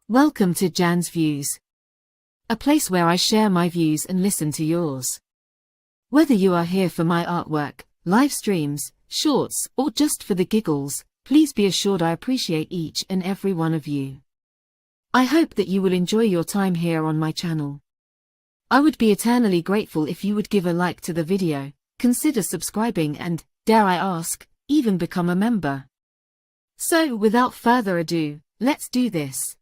Welcome to Jan's Views, a place where I share my views and listen to yours. Whether you are here for my artwork, live streams, shorts, or just for the giggles, please be assured I appreciate each and every one of you. I hope that you will enjoy your time here on my channel. I would be eternally grateful if you would give a like to the video, consider subscribing and, dare I ask, even become a member. So without further ado, let's do this.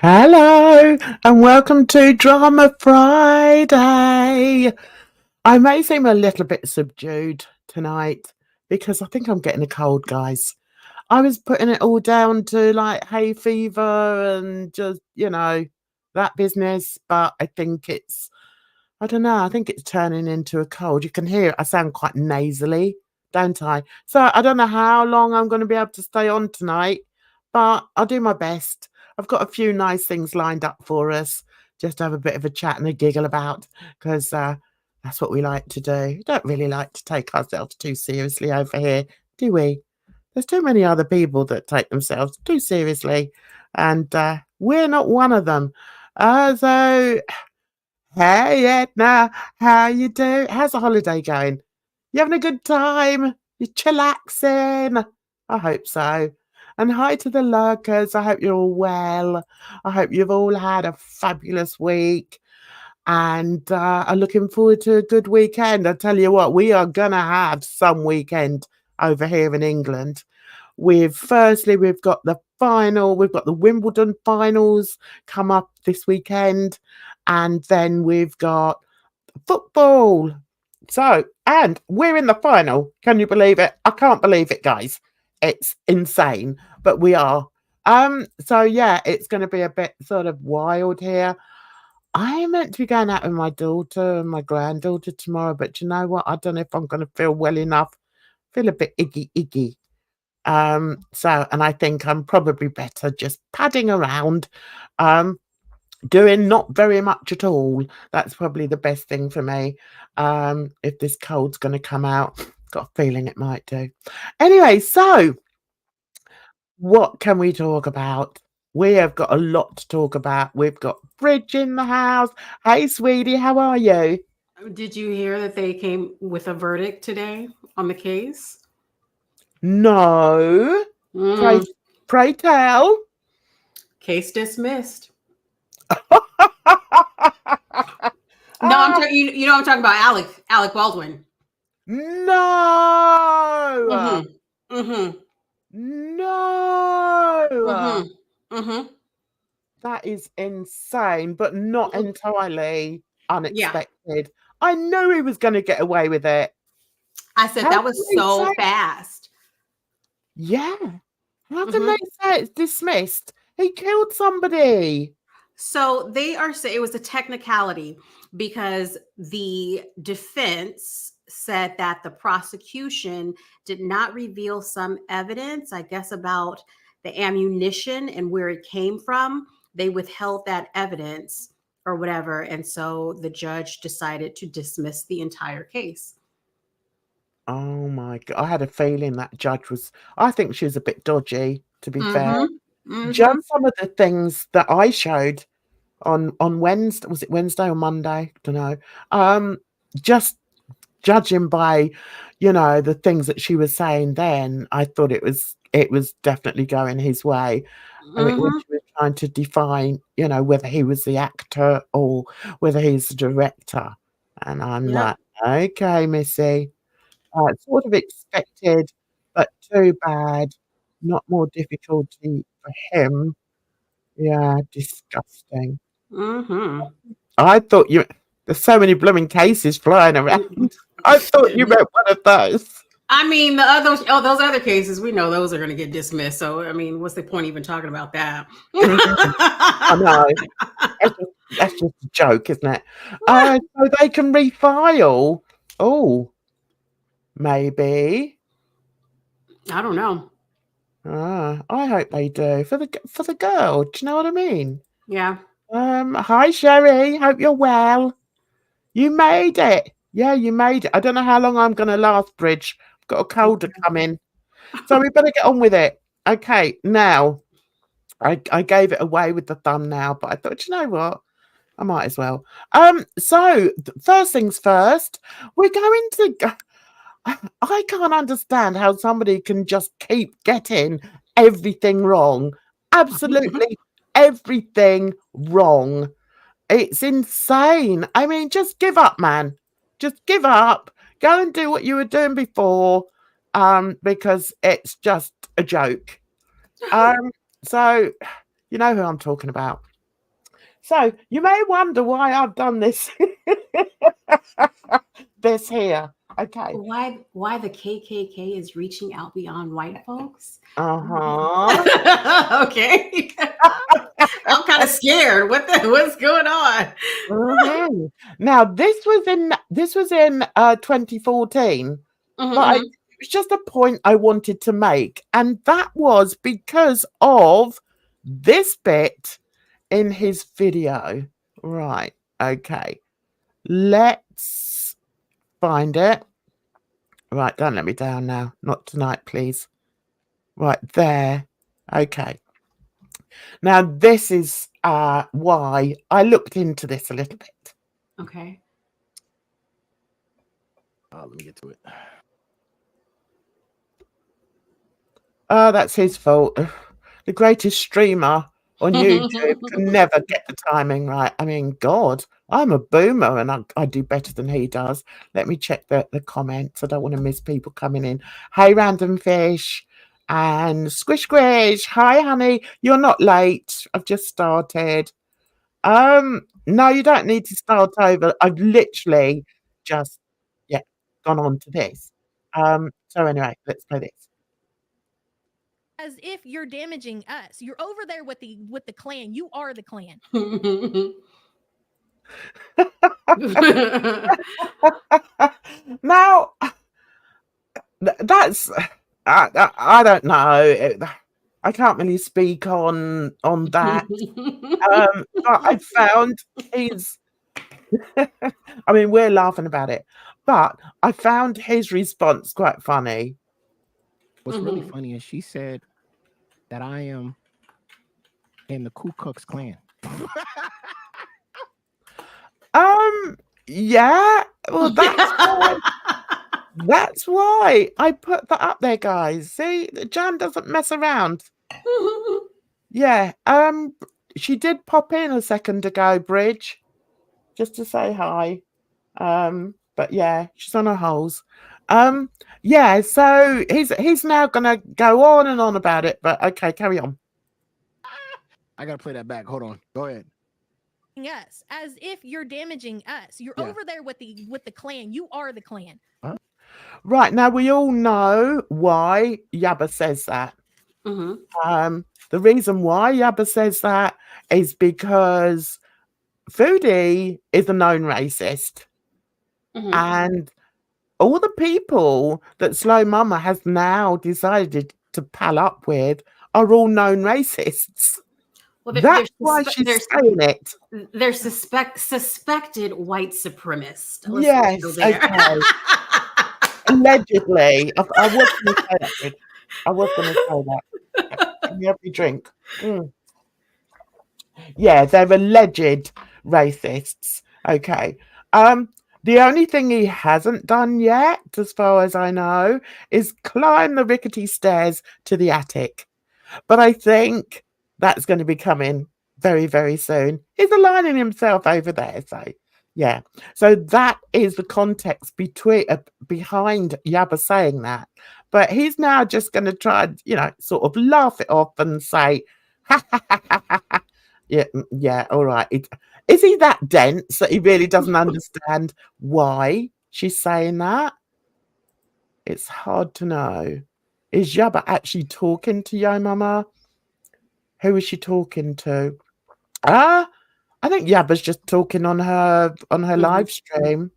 Hello and welcome to Drama Friday. I may seem a little bit subdued tonight because I think I'm getting a cold, guys. I was putting it all down to like hay fever and just, that business, but I think I don't know, I think it's turning into a cold. You can hear it, I sound quite nasally, don't I? So I don't know how long I'm going to be able to stay on tonight, but I'll do my best. I've got a few nice things lined up for us, just to have a bit of a chat and a giggle about, because that's what we like to do. We don't really like to take ourselves too seriously over here, do we? There's too many other people that take themselves too seriously, and we're not one of them. So, hey Edna, how you doing? How's the holiday going? You having a good time? You chillaxing? I hope so. And hi to the lurkers. I hope you're all well. I hope you've all had a fabulous week and are looking forward to a good weekend. I tell you what, we are going to have some weekend over here in England. Firstly, we've got the Wimbledon finals come up this weekend. And then we've got football. So, and we're in the final. Can you believe it? I can't believe it, guys. It's insane, but we are. So yeah, it's going to be a bit sort of wild here. I am meant to be going out with my daughter and my granddaughter tomorrow, but you know what? I don't know if I'm going to feel well enough. Feel a bit iggy. And I think I'm probably better just padding around, doing not very much at all. That's probably the best thing for me. If this cold's going to come out, got a feeling it might do. Anyway, so what can we talk about? We have got a lot to talk about. We've got Bridget in the house. Hey, sweetie, how are you? Did you hear that they came with a verdict today on the case? No. Pray tell. Case dismissed. No, Ah, you know I'm talking about Alec Baldwin. no, Mm-hmm. no. Mm-hmm. That is insane, but not Mm-hmm. entirely Yeah. unexpected. I knew he was going to get away with it. I said How that can was they so say? fast. Yeah. How can Mm-hmm. they say it's dismissed? He killed somebody. So they are saying it was a technicality because the defense said that the prosecution did not reveal some evidence, I guess, about the ammunition and where it came from. They withheld that evidence or whatever. And so the judge decided to dismiss the entire case. Oh my God. I had a feeling that judge was, I think she was a bit dodgy, to be fair. Mm-hmm. Mm-hmm. Just some of the things that I showed on Wednesday, was it Wednesday or Monday? Don't know. Just judging by, the things that she was saying then, I thought it was definitely going his way. I mean, when Mm-hmm. she was trying to define, whether he was the actor or whether he's the director. And I'm Yep. like, okay, Missy, sort of expected, but too bad. Not more difficulty for him. Yeah, disgusting. Mm-hmm. I thought there's so many blooming cases flying around. I thought you meant one of those. I mean, those other cases, we know those are going to get dismissed. So, I mean, what's the point even talking about that? I know. That's just a joke, isn't it? So they can refile. Oh, maybe. I don't know. I hope they do for the girl. Do you know what I mean? Yeah. Hi Sherry. Hope you're well. You made it. Yeah, you made it. I don't know how long I'm going to last, Bridge. I've got a cold to come in, so we better get on with it. Okay, now I gave it away with the thumbnail, but I thought, you know what? I might as well. So first things first, we're going to go. I can't understand how somebody can just keep getting everything wrong. Absolutely everything wrong. It's insane. I mean, just give up, man. Just give up. Go and do what you were doing before, because it's just a joke. So you know who I'm talking about. So you may wonder why I've done this. This here. Okay. Why the KKK is reaching out beyond white folks? Uh-huh. Okay. I'm kind of scared. What's going on? Mhm. Now this was in 2014, but Mm-hmm. it was just a point I wanted to make, and that was because of this bit in his video. Right. Okay. Let's find it. Right, don't let me down now. Not tonight, please. Right there. Okay. Now this is why I looked into this a little bit. Okay. Let me get to it. Oh, that's his fault. The greatest streamer on YouTube can never get the timing right. I mean, God, I'm a boomer and I do better than he does. Let me check the comments. I don't want to miss people coming in. Hey, Random Fish and Squish Squish. Hi, honey. You're not late. I've just started. No, you don't need to start over. I've literally just gone on to this. So anyway, let's play this. As if you're damaging us. You're over there with the clan. You are the clan. Now, that's I don't know. I can't really speak on that. But I found his. I mean, we're laughing about it, but I found his response quite funny. What's really funny is she said that I am in the Ku Klux Klan. Yeah. Well, that's why I put that up there, guys. See, Jan doesn't mess around. Yeah. She did pop in a second ago, Bridge, just to say hi. But yeah, she's on her holes. Yeah, so he's now gonna go on and on about it, but okay, carry on. I gotta play that back. Hold on. Go ahead. Us as if you're damaging us. You're Yeah. over there with the clan. You are the clan. Right, now we all know why Yabba says that. The reason why Yabba says that is because Foodie is a known racist. And all the people that Slomama has now decided to pal up with are all known racists. Well, That's why she's saying it. They're suspected white supremacists. Yes, okay. Allegedly. I was going to say that, Bridge. I was going to say that. Give me every drink. Yeah, they're alleged racists. Okay. The only thing he hasn't done yet, as far as I know, is climb the rickety stairs to the attic. But I think that's going to be coming very, very soon. He's aligning himself over there. So, yeah. So that is the context behind Yabba saying that. But he's now just going to try, sort of laugh it off and say, ha, ha, ha, ha, ha, ha. Yeah, all right. Is he that dense that he really doesn't understand why she's saying that? It's hard to know. Is Yabba actually talking to Yo Mama? Who is she talking to? I think Yabba's just talking on her live stream.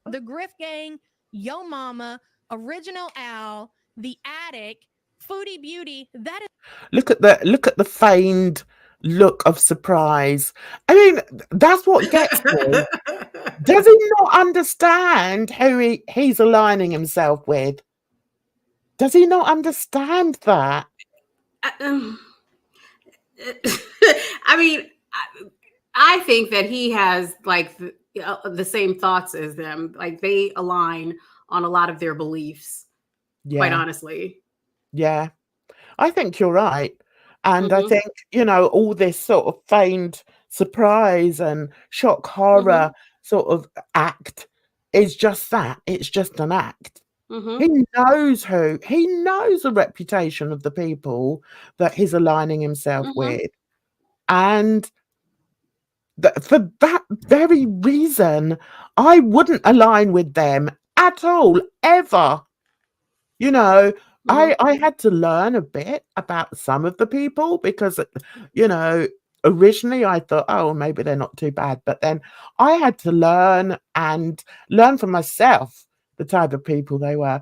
The Griff Gang, Yo Mama, Original Al, The Attic, Foodie Beauty. That is. Look at the feigned look of surprise. I mean, that's what gets me. Does he not understand who he's aligning himself with? Does he not understand that? I mean, I think that he has like the same thoughts as them. Like they align on a lot of their beliefs. Yeah. Quite honestly. Yeah, I think you're right. And I think, all this sort of feigned surprise and shock horror sort of act is just that. It's just an act. He knows the reputation of the people that he's aligning himself with. And for that very reason, I wouldn't align with them at all, ever. I had to learn a bit about some of the people because, originally I thought, oh, maybe they're not too bad. But then I had to learn for myself the type of people they were.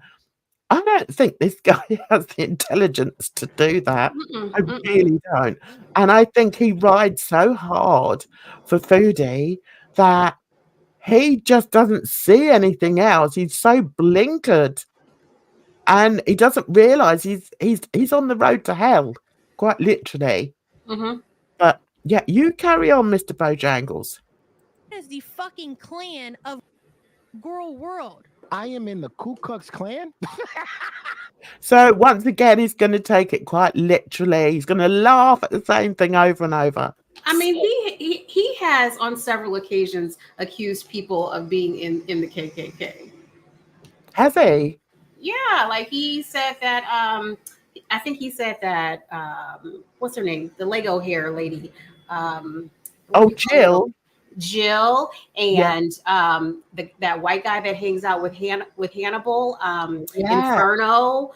I don't think this guy has the intelligence to do that. I really don't. And I think he rides so hard for Foodie that he just doesn't see anything else. He's so blinkered. And he doesn't realize he's on the road to hell, quite literally. But yeah, you carry on, Mr. Bojangles. That is the fucking clan of Girl World. I am in the Ku Klux Klan. So once again, he's going to take it quite literally. He's going to laugh at the same thing over and over. I mean, he has on several occasions accused people of being in the KKK. Has he? Yeah, like he said that. I think he said that. What's her name? The Lego hair lady. Jill. Jill and that white guy that hangs out with Hannibal. Inferno.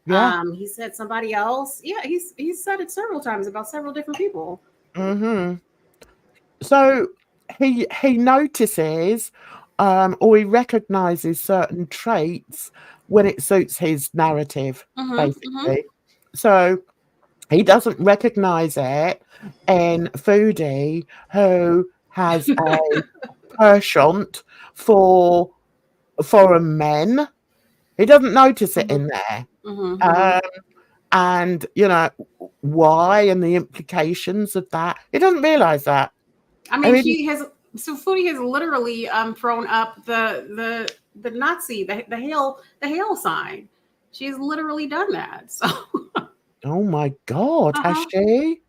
Yeah. He said somebody else. Yeah, he's said it several times about several different people. So he notices or he recognizes certain traits when it suits his narrative, basically. So he doesn't recognize it in Foodie, who has a penchant for foreign men. He doesn't notice it in there. And why and the implications of that. He doesn't realize that. I mean Foodie has literally thrown up the Nazi, the hail sign. She's literally done that. So Oh my God, has Uh-huh. she?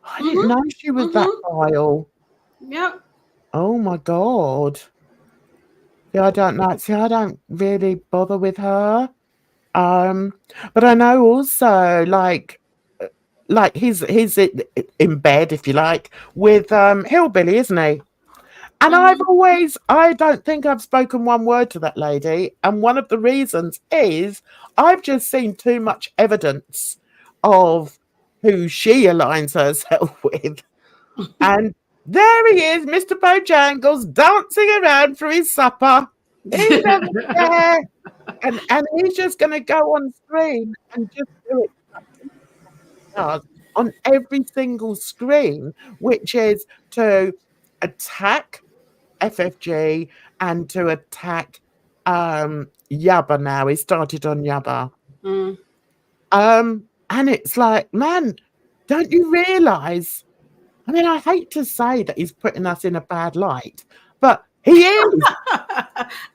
I didn't Mhm. know she was that vile. Yep. Oh my God. Yeah, I don't know. See, I don't really bother with her. But I know also like he's in bed, if you like, with Hillbilly, isn't he? And I don't think I've spoken one word to that lady. And one of the reasons is I've just seen too much evidence of who she aligns herself with. And there he is, Mr. Bojangles, dancing around for his supper. He's never there. And he's just going to go on screen and just do it on every single screen, which is to attack FFG and to attack Yabba now. He started on Yabba. Mm. And it's like, man, don't you realise? I mean, I hate to say that he's putting us in a bad light, but he is.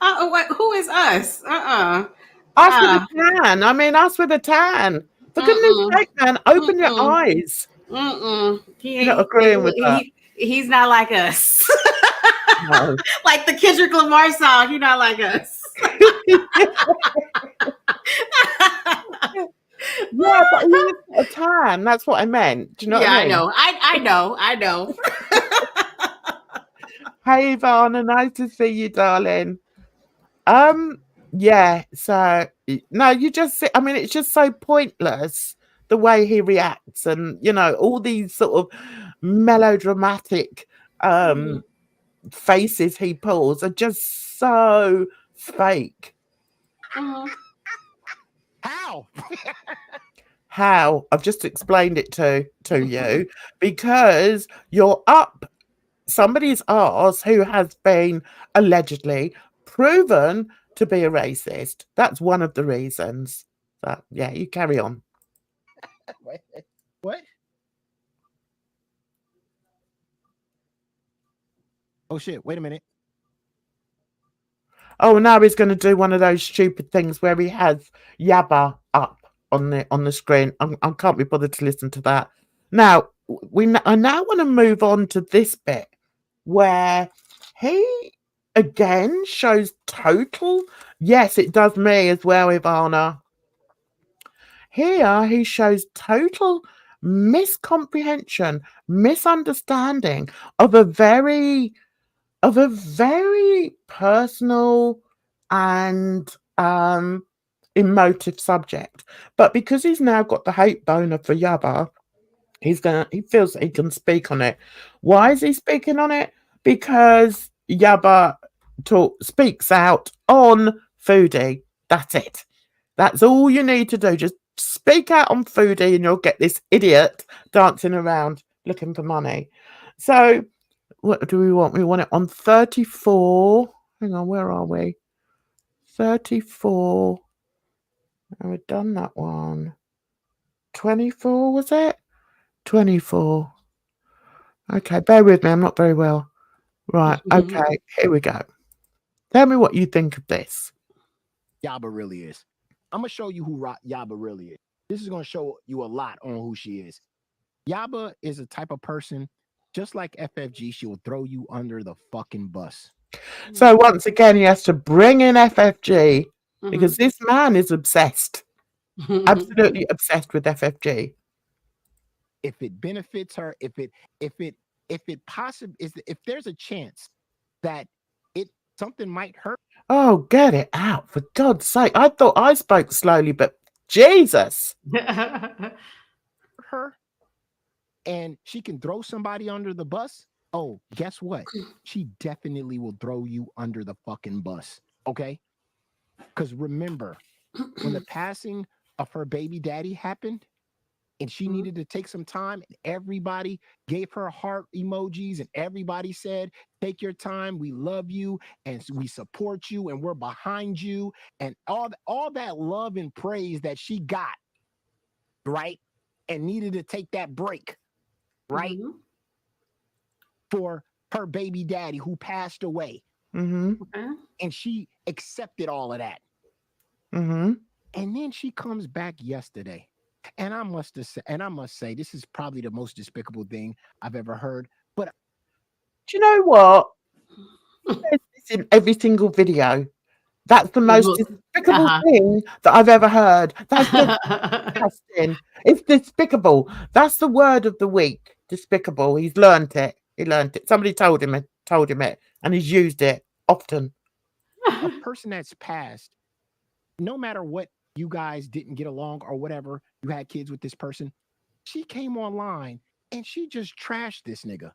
Who is us? Us with a tan. I mean, us with a tan. For goodness sake, man, open your eyes. You're not agreeing with that. He's not like us. No. Like the Kendrick Lamar song, he's not like us. Yeah, but he's got a tan. That's what I meant. Do you know what I mean? I know. Hey, Ivana, nice to see you, darling. Yeah, so no, you just see, I mean, it's just so pointless the way he reacts, and all these sort of melodramatic faces he pulls are just so fake. How? I've just explained it to you because you're up somebody's arse who has been allegedly proven to be a racist. That's one of the reasons. But yeah, you carry on. What? Oh shit! Wait a minute. Oh, now he's going to do one of those stupid things where he has Yabba up on the screen. I can't be bothered to listen to that. Now I now want to move on to this bit where he again shows total. Yes, it does me as well, Ivana. Here he shows total miscomprehension, misunderstanding of a very personal and emotive subject. But because he's now got the hate boner for Yabba, he feels that he can speak on it. Why is he speaking on it? Because Yabba speaks out on Foodie. That's it. That's all you need to do. Just speak out on Foodie and you'll get this idiot dancing around looking for money. So what do we want? We want it on 34. Hang on, where are we? 34. And we've done that one. 24, was it? 24. Okay, bear with me. I'm not very well. Right. Okay, here we go. Tell me what you think of this. Yabba really is. I'm going to show you who Yabba really is. This is going to show you a lot on who she is. Yabba is a type of person, just like FFG, she will throw you under the fucking bus. So once again, he has to bring in FFG because this man is obsessed. Absolutely obsessed with FFG. If it benefits her, if there's a chance that something might hurt. Oh, get it out, for God's sake. I thought I spoke slowly, but Jesus. Her, and she can throw somebody under the bus. Oh, guess what? She definitely will throw you under the fucking bus. Okay? Because remember, when the passing of her baby daddy happened, and she needed to take some time, and everybody gave her heart emojis, and everybody said, take your time, we love you, and we support you, and we're behind you, and all that love and praise that she got, right? And needed to take that break, right? For her baby daddy who passed away. And she accepted all of that. And then she comes back yesterday And I must say, this is probably the most despicable thing I've ever heard. But Do you know what? It's in every single video. That's the most despicable thing that I've ever heard. That's disgusting. It's despicable. That's the word of the week. Despicable. He's learned it. He learned it. Somebody told him it, and he's used it often. a person that's passed, no matter what you guys didn't get along or whatever, you had kids with this person, she came online and she just trashed this nigga.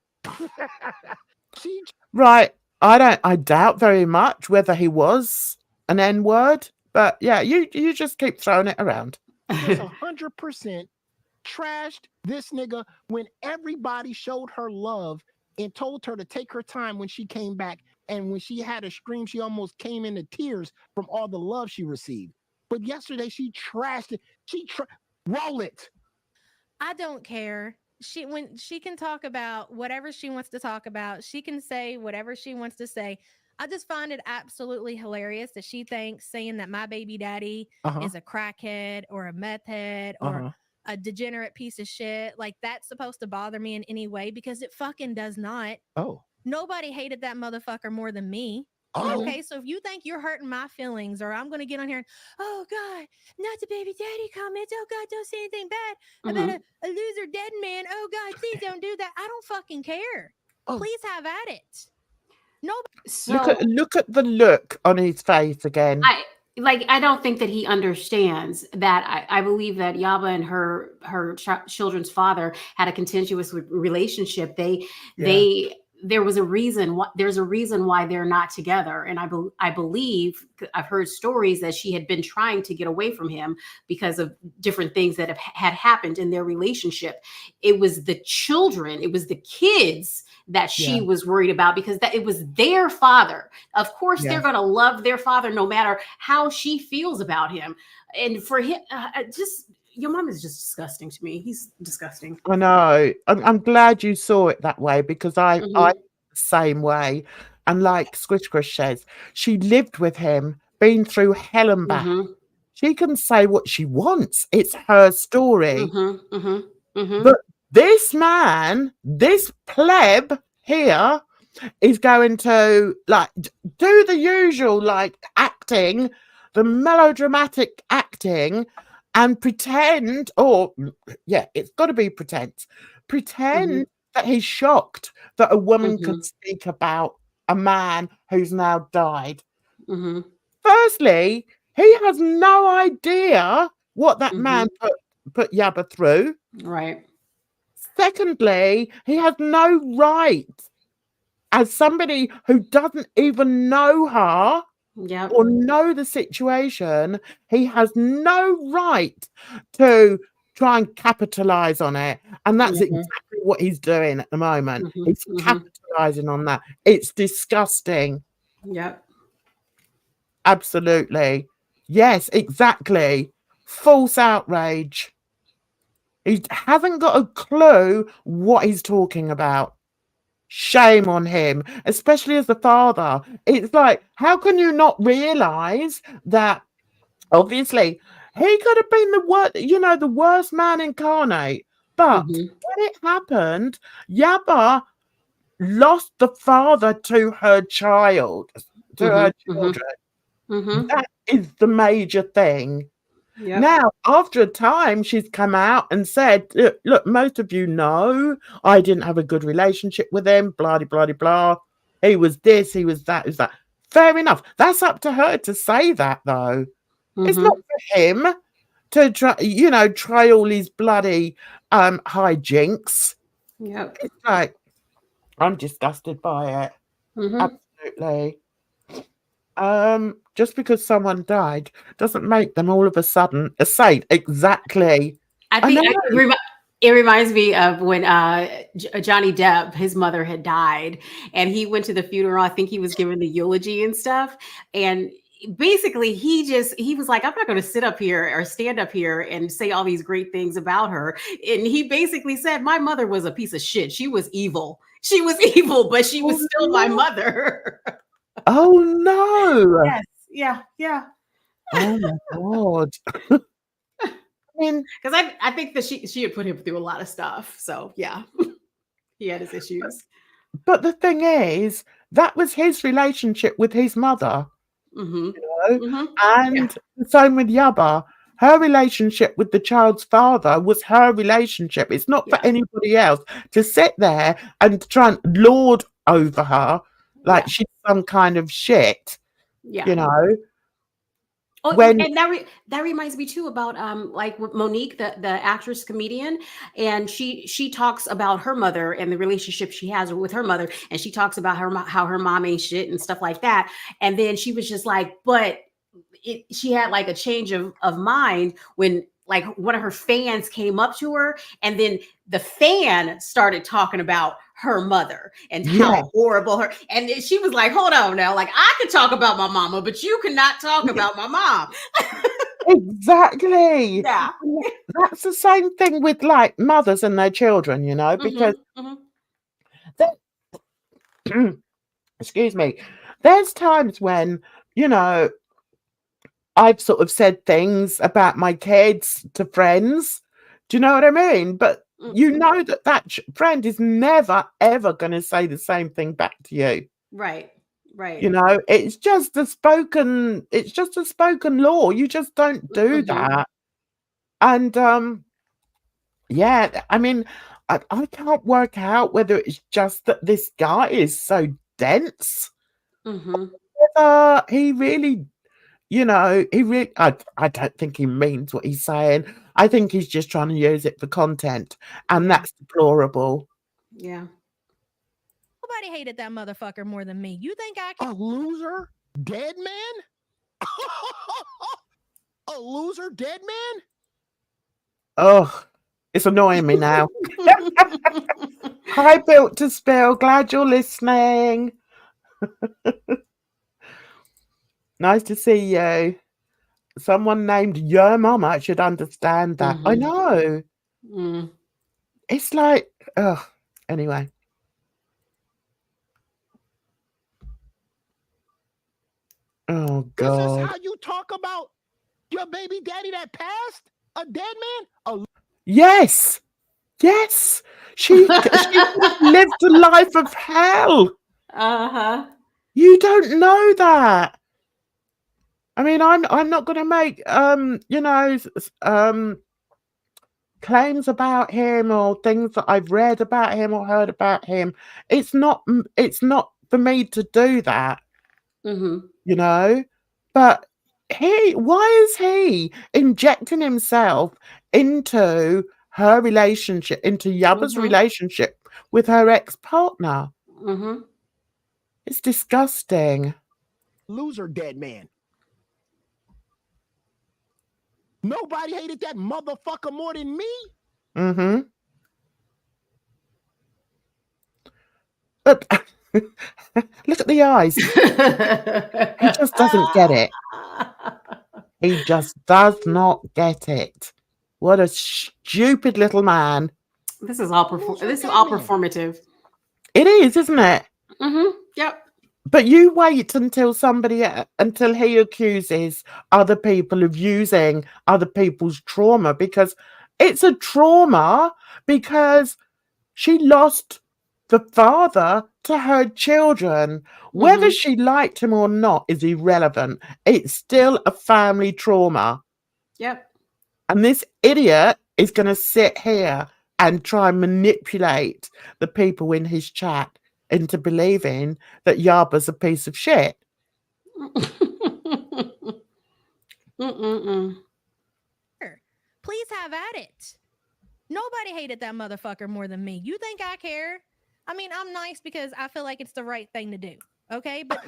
Right. I doubt very much whether he was an N-word, but yeah, you just keep throwing it around. Just 100% trashed this nigga when everybody showed her love and told her to take her time when she came back. And when she had a scream, she almost came into tears from all the love she received. But yesterday she trashed it. Roll it. I don't care. When she can talk about whatever she wants to talk about, she can say whatever she wants to say. I just find it absolutely hilarious that she thinks saying that my baby daddy is a crackhead or a meth head or a degenerate piece of shit, like that's supposed to bother me in any way, because it fucking does not. Oh. Nobody hated that motherfucker more than me. Oh. Okay, so if you think you're hurting my feelings, or I'm going to get on here and, oh God, not the baby daddy comments. Oh God, don't say anything bad about a loser dead man. Oh God, please don't do that. I don't fucking care. Please have at it. Nobody. So Look at the look on his face again. I don't think that he understands that. I believe that Yaba and her children's father had a contentious relationship. There's a reason why they're not together. And I believe I've heard stories that she had been trying to get away from him because of different things that had happened in their relationship. It was the children, it was the kids that she was worried about, because it was their father. Of course, they're going to love their father no matter how she feels about him. And for him, your mom is just disgusting to me. He's disgusting. I know. I'm glad you saw it that way, because I the same way. And like Squish says, she lived with him, been through hell and back. She can say what she wants. It's her story. But this man, this pleb here, is going to like do the usual like acting, the melodramatic acting, and pretend, it's got to be pretend that he's shocked that a woman could speak about a man who's now died. Firstly, he has no idea what that man put Yaba through. Right. Secondly, he has no right, as somebody who doesn't even know her or know the situation, he has no right to try and capitalize on it. And that's exactly what he's doing at the moment. He's capitalizing on that. It's disgusting. Yep. Absolutely. Yes, exactly. False outrage. He hasn't got a clue what he's talking about. Shame on him, especially as the father. It's like, how can you not realize that obviously he could have been the worst man incarnate, but when it happened, Yaba lost the father to her child, to her children. That is the major thing. Yep. Now, after a time, she's come out and said, look, most of you know I didn't have a good relationship with him, blah, blah, blah, blah. He was this, he was that, he was that. Fair enough. That's up to her to say that, though. It's not for him to try all these bloody hijinks. Yep. It's like, I'm disgusted by it. Absolutely. Just because someone died doesn't make them all of a sudden a saint. Exactly. I think it reminds me of when Johnny Depp, his mother had died, and he went to the funeral. I think he was giving the eulogy and stuff. And basically he was like, I'm not going to sit up here or stand up here and say all these great things about her. And he basically said, my mother was a piece of shit. She was evil. She was evil, but she was still my mother. Oh no. Yes. Yeah. Oh my God. mean, Because I think that she had put him through a lot of stuff. So yeah, he had his issues. but the thing is, that was his relationship with his mother, Mm-hmm. you know? Mm-hmm. And the same with Yaba. Her relationship with the child's father was her relationship. It's not for Yeah. anybody else to sit there and try and lord over her like Yeah. she's some kind of shit, Yeah. you know? Oh, When and that reminds me too about like with Monique, the actress comedian, and she talks about her mother and the relationship she has with her mother, and she talks about how her mom ain't shit and stuff like that. And then she was just like, but she had like a change of mind when like one of her fans came up to her, and then the fan started talking about her mother and Yeah. how horrible her, and she was like, hold on now, like I could talk about my mama, but you cannot talk about my mom. exactly. Yeah. That's the same thing with like mothers and their children, you know, because excuse me, there's times when, you know, I've sort of said things about my kids to friends. Do you know what I mean? But you know that friend is never ever going to say the same thing back to you. Right. You know, it's just a spoken law. You just don't do that. And yeah, I mean, I can't work out whether it's just that this guy is so dense. Whether he really, you know, I don't think he means what he's saying. I think he's just trying to use it for content, and that's deplorable. Yeah. Nobody hated that motherfucker more than me. You think I A can? loser? Dead man? A loser? Dead man? Oh, it's annoying me now. Hi, Built to Spill. Glad you're listening. Nice to see you. Someone named Your Mama should understand that. I know. It's like, anyway. Oh, God. This is how you talk about your baby daddy that passed? A dead man? Yes. Yes. She lived a life of hell. You don't know that. I mean, I'm not going to make you know, claims about him or things that I've read about him or heard about him. It's not for me to do that. You know, but why is he injecting himself into her relationship, into Yaba's relationship with her ex-partner? It's disgusting. Loser dead man. Nobody hated that motherfucker more than me. But look at the eyes. He just doesn't get it. He just does not get it. What a stupid little man. This is all performative. It is, isn't it? Yep. But you wait until until he accuses other people of using other people's trauma, because it's a trauma, because she lost the father to her children. Whether she liked him or not is irrelevant. It's still a family trauma. Yep. And this idiot is going to sit here and try and manipulate the people in his chat into believing that Yaba's a piece of shit. Please have at it. Nobody hated that motherfucker more than me. You think I care? I mean, I'm nice because I feel like it's the right thing to do. Okay, but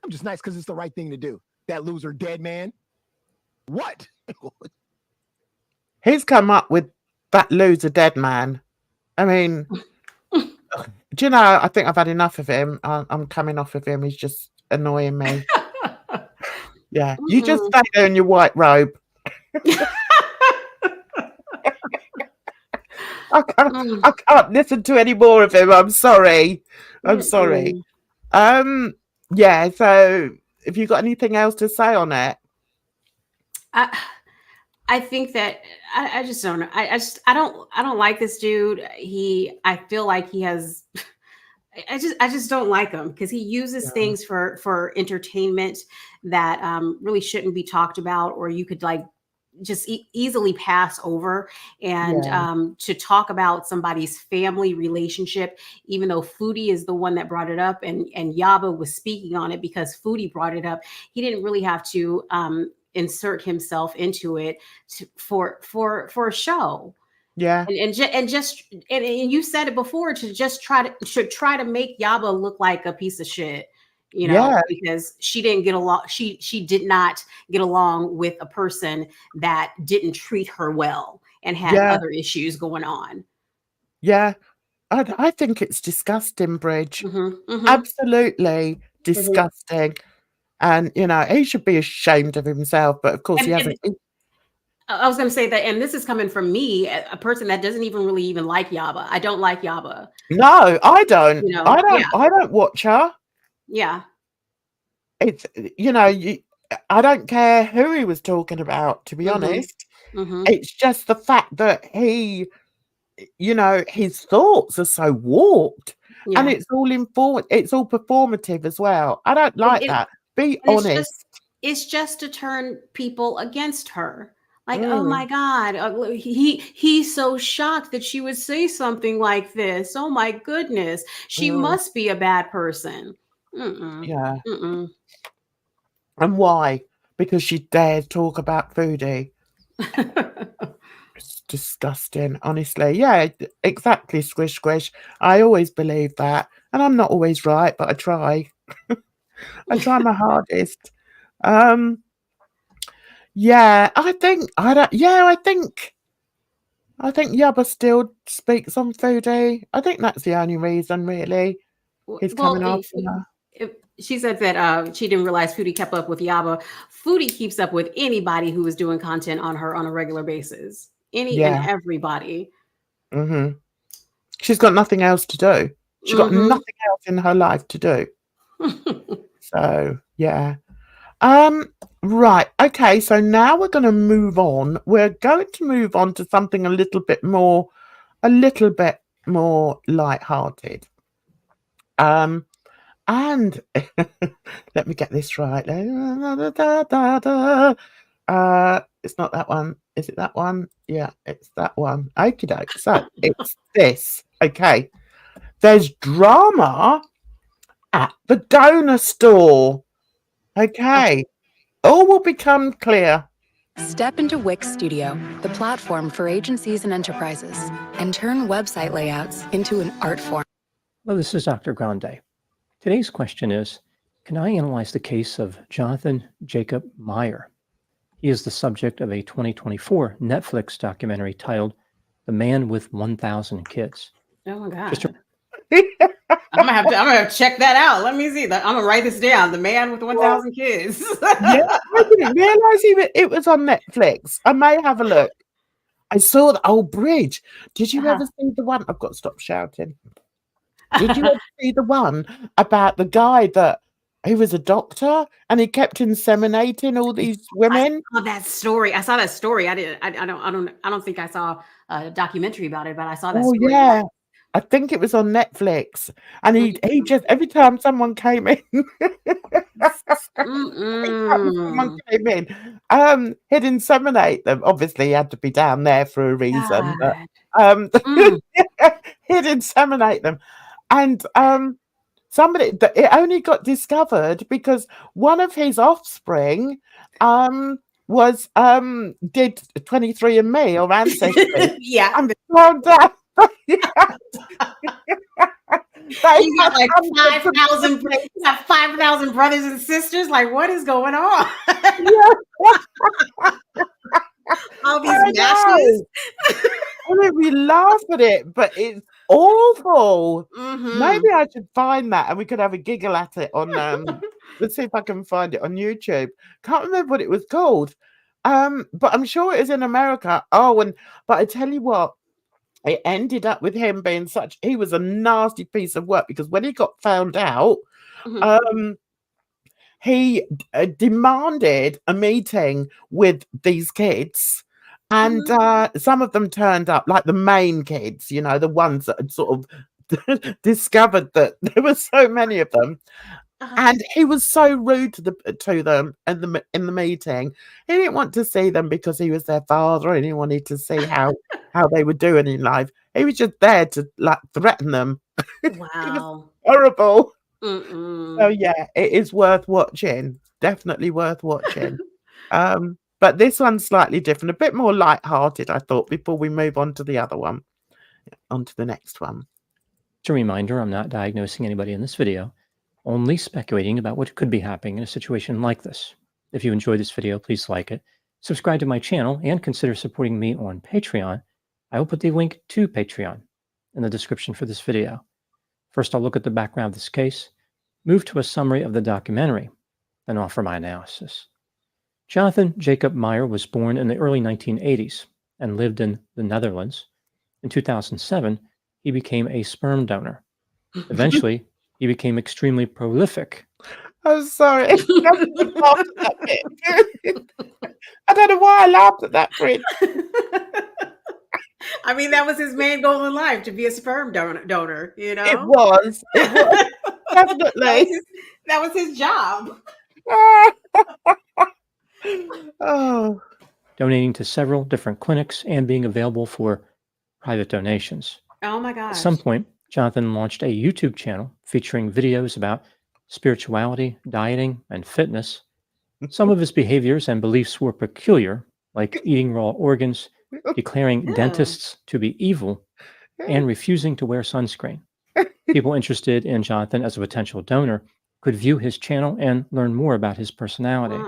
I'm just nice because it's the right thing to do. That loser dead man. What? He's come up with that loser dead man. I mean, do you know, I think I've had enough of him. I'm coming off of him. He's just annoying me. Yeah, you just stay there in your white robe. I can't listen to any more of him. I'm sorry. Yeah, so have you got anything else to say on it? I think that I just don't know. I don't like this dude. I feel like he has. I just don't like him because he uses Yeah. things for entertainment that really shouldn't be talked about, or you could like just easily pass over. And Yeah. to talk about somebody's family relationship, even though Foodie is the one that brought it up, and Yaba was speaking on it because Foodie brought it up, he didn't really have to insert himself into it for a show. Yeah. And you said it before, to just try to make Yaba look like a piece of shit, Yeah. because she didn't get along. She did not get along with a person that didn't treat her well and had Yeah. other issues going on. Yeah. I think it's disgusting, Bridge. Mm-hmm. Absolutely disgusting. And he should be ashamed of himself, but of course he And hasn't. I was going to say that, and this is coming from me, a person that doesn't even really even like Yaba. I don't like Yaba. No, I don't. Yeah. I don't watch her. Yeah. It's I don't care who he was talking about, to be honest. Mm-hmm. It's just the fact that his thoughts are so warped, and Yeah. it's all performative as well. I don't like that. Be And honest. it's just to turn people against her. Like, oh Mm. my God, he's so shocked that she would say something like this. Oh my goodness, she must be a bad person. Yeah. Mm-mm. And why? Because she dared talk about Foodie. It's disgusting, honestly. Yeah, exactly, squish, squish. I always believe that. And I'm not always right, but I try. I try my hardest. Yeah, I think Yabba still speaks on Foodie. I think that's the only reason, really. He's coming after her. She said that she didn't realize Foodie kept up with Yaba. Foodie keeps up with anybody who is doing content on her on a regular basis. Any and everybody. Mm-hmm. She's got nothing else to do. She's got nothing else in her life to do. So, yeah. Right. Okay. So now we're going to move on. We're going to move on to something a little bit more lighthearted. And let me get this right. It's not that one. Is it that one? Yeah, it's that one. Okie doke. So it's this. Okay. There's drama at the donor store. Okay. All will become clear. Step into Wix Studio, the platform for agencies and enterprises, and turn website layouts into an art form. Well, this is Dr. Grande. Today's question is, can I analyze the case of Jonathan Jacob Meyer? He is the subject of a 2024 Netflix documentary titled The Man with 1,000 Kids. Oh my God. I'm gonna have to check that out. Let me see. I'm gonna write this down. The Man with 1,000 Kids. Yeah, I didn't realize it was on Netflix. I may have a look. I saw the old Bridge. Did you ever see the one? I've got to stop shouting. Did you ever see the one about the guy that he was a doctor and he kept inseminating all these women? I saw that story. I saw that story. I don't think I saw a documentary about it, but I saw that story. Yeah. I think it was on Netflix, and he just every time someone came in, he'd inseminate them. Obviously, he had to be down there for a reason, but he'd inseminate them, and it only got discovered because one of his offspring was did 23andMe or Ancestry. Yeah, and found out. You got like 5,000 brothers and sisters. Like, what is going on? All these matches. I mean, we laugh at it, but it's awful. Maybe I should find that and we could have a giggle at it on let's see if I can find it on YouTube. Can't remember what it was called. But I'm sure it is in America. But I tell you what, it ended up with him being he was a nasty piece of work, because when he got found out, he demanded a meeting with these kids And some of them turned up, like the main kids, you know, the ones that had sort of discovered that there were so many of them. And he was so rude to them in the meeting. He didn't want to see them because he was their father and he wanted to see how they were doing in life. He was just there to like threaten them. Wow. Horrible. Mm-mm. So yeah, it is worth watching. Definitely worth watching. But this one's slightly different, a bit more light-hearted, I thought, before we move on to the other one, on to the next one. Just a reminder, I'm not diagnosing anybody in this video, only speculating about what could be happening in a situation like this. If you enjoyed this video, please like it, subscribe to my channel, and consider supporting me on Patreon. I will put the link to Patreon in the description for this video. First, I'll look at the background of this case, move to a summary of the documentary, then offer my analysis. Jonathan Jacob Meyer was born in the early 1980s and lived in the Netherlands. In 2007, he became a sperm donor. Eventually, he became extremely prolific. I'm sorry. I laughed at that bit. I don't know why I laughed at that, Bridget. I mean, that was his main goal in life, to be a sperm donor, you know? It was. Definitely. That was his job. Oh. Donating to several different clinics and being available for private donations. Oh my gosh. At some point, Jonathan launched a YouTube channel featuring videos about spirituality, dieting, and fitness. Some of his behaviors and beliefs were peculiar, like eating raw organs, declaring dentists to be evil, and refusing to wear sunscreen. People interested in Jonathan as a potential donor could view his channel and learn more about his personality.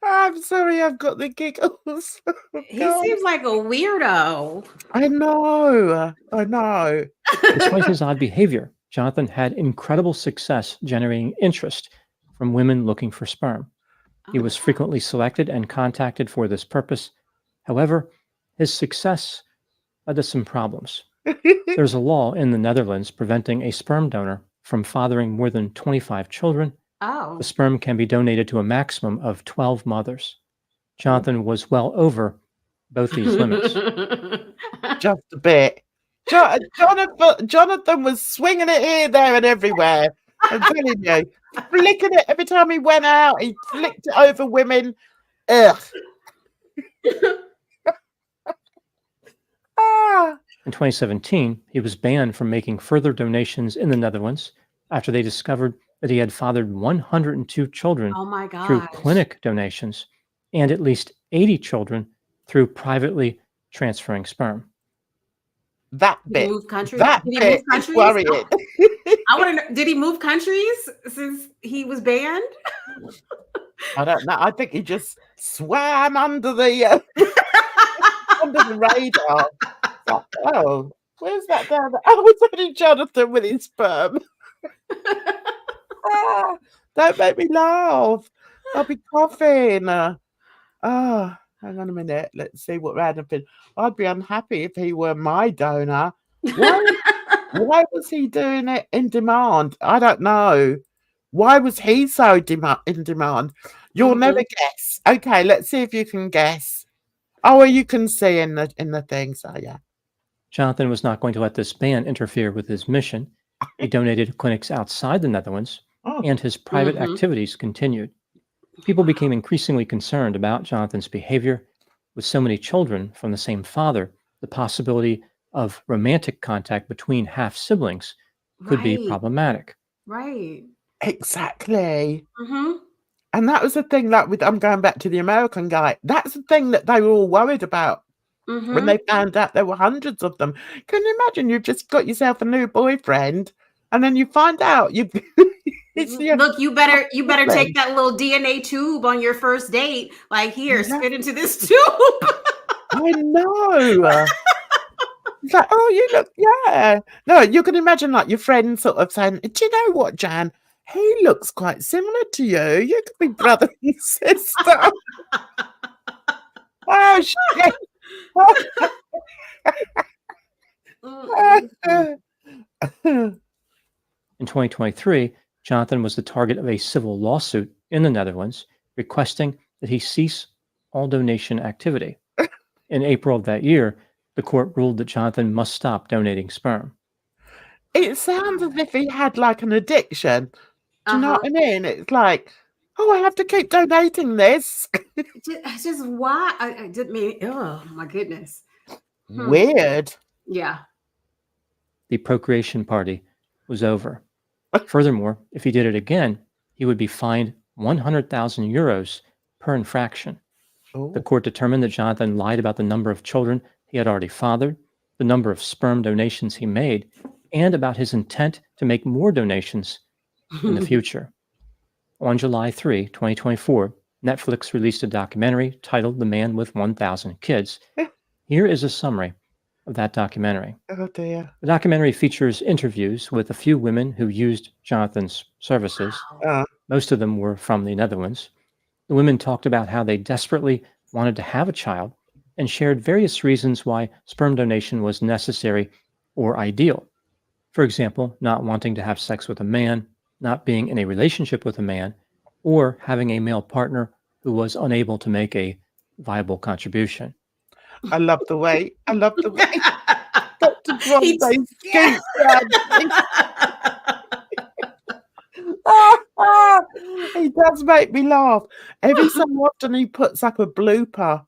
I'm sorry, I've got the giggles. He seems like a weirdo. I know. Despite his odd behavior, Jonathan had incredible success generating interest from women looking for sperm. He was frequently selected and contacted for this purpose. However, his success led to some problems. There's a law in the Netherlands preventing a sperm donor from fathering more than 25 children. Oh. The sperm can be donated to a maximum of 12 mothers. Jonathan was well over both these limits. Just a bit. Jonathan was swinging it here, there, and everywhere. I'm telling you, flicking it every time he went out. He flicked it over women. Ugh. In 2017, he was banned from making further donations in the Netherlands after they discovered that he had fathered 102 children through clinic donations and at least 80 children through privately transferring sperm. That bit. Did he move countries? That Did he bit move countries? is worrying. I want to know, did he move countries since he was banned? I don't know. I think he just swam under the radar. Like, oh, where's that down there? Oh, it's only Jonathan with his sperm. Don't make me laugh. I'll be coughing. Hang on a minute. Let's see what would happen. I'd be unhappy if he were my donor. Why was he doing it in demand? I don't know. Why was he so in demand? You'll never guess. Okay, let's see if you can guess. Oh, well, you can see in the thing. So yeah. Jonathan was not going to let this ban interfere with his mission. He donated to clinics outside the Netherlands, and his private activities continued. People became increasingly concerned about Jonathan's behavior. With so many children from the same father, the possibility of romantic contact between half-siblings could be problematic. Right. Exactly. And that was the thing that I'm going back to the American guy. That's the thing that they were all worried about when they found out there were hundreds of them. Can you imagine? You've just got yourself a new boyfriend, and then you find out you. Look, you better take that little DNA tube on your first date. Like, here, spit into this tube. I know. It's like, oh, you look, No, you can imagine like your friend sort of saying, "Do you know what, Jan? He looks quite similar to you. You could be brother and sister." Oh shit. In 2023, Jonathan was the target of a civil lawsuit in the Netherlands requesting that he cease all donation activity. In April of that year, the court ruled that Jonathan must stop donating sperm. It sounds as if he had like an addiction. Do you know Uh-huh. what I mean? It's like, oh, I have to keep donating this. It's just why I didn't mean. Oh my goodness. Weird. Yeah. The procreation party was over. Furthermore, if he did it again, he would be fined 100,000 euros per infraction. The Oh. court determined that Jonathan lied about the number of children he had already fathered, the number of sperm donations he made, and about his intent to make more donations in the future. On July 3, 2024, Netflix released a documentary titled The Man with 1,000 Kids. Here is a summary of that documentary. Oh dear. The documentary features interviews with a few women who used Jonathan's services. Most of them were from the Netherlands. The women talked about how they desperately wanted to have a child and shared various reasons why sperm donation was necessary or ideal. For example, not wanting to have sex with a man, not being in a relationship with a man, or having a male partner who was unable to make a viable contribution. I love the way Dr. He- Gronde skates He does make me laugh. Every so often he puts up a blooper.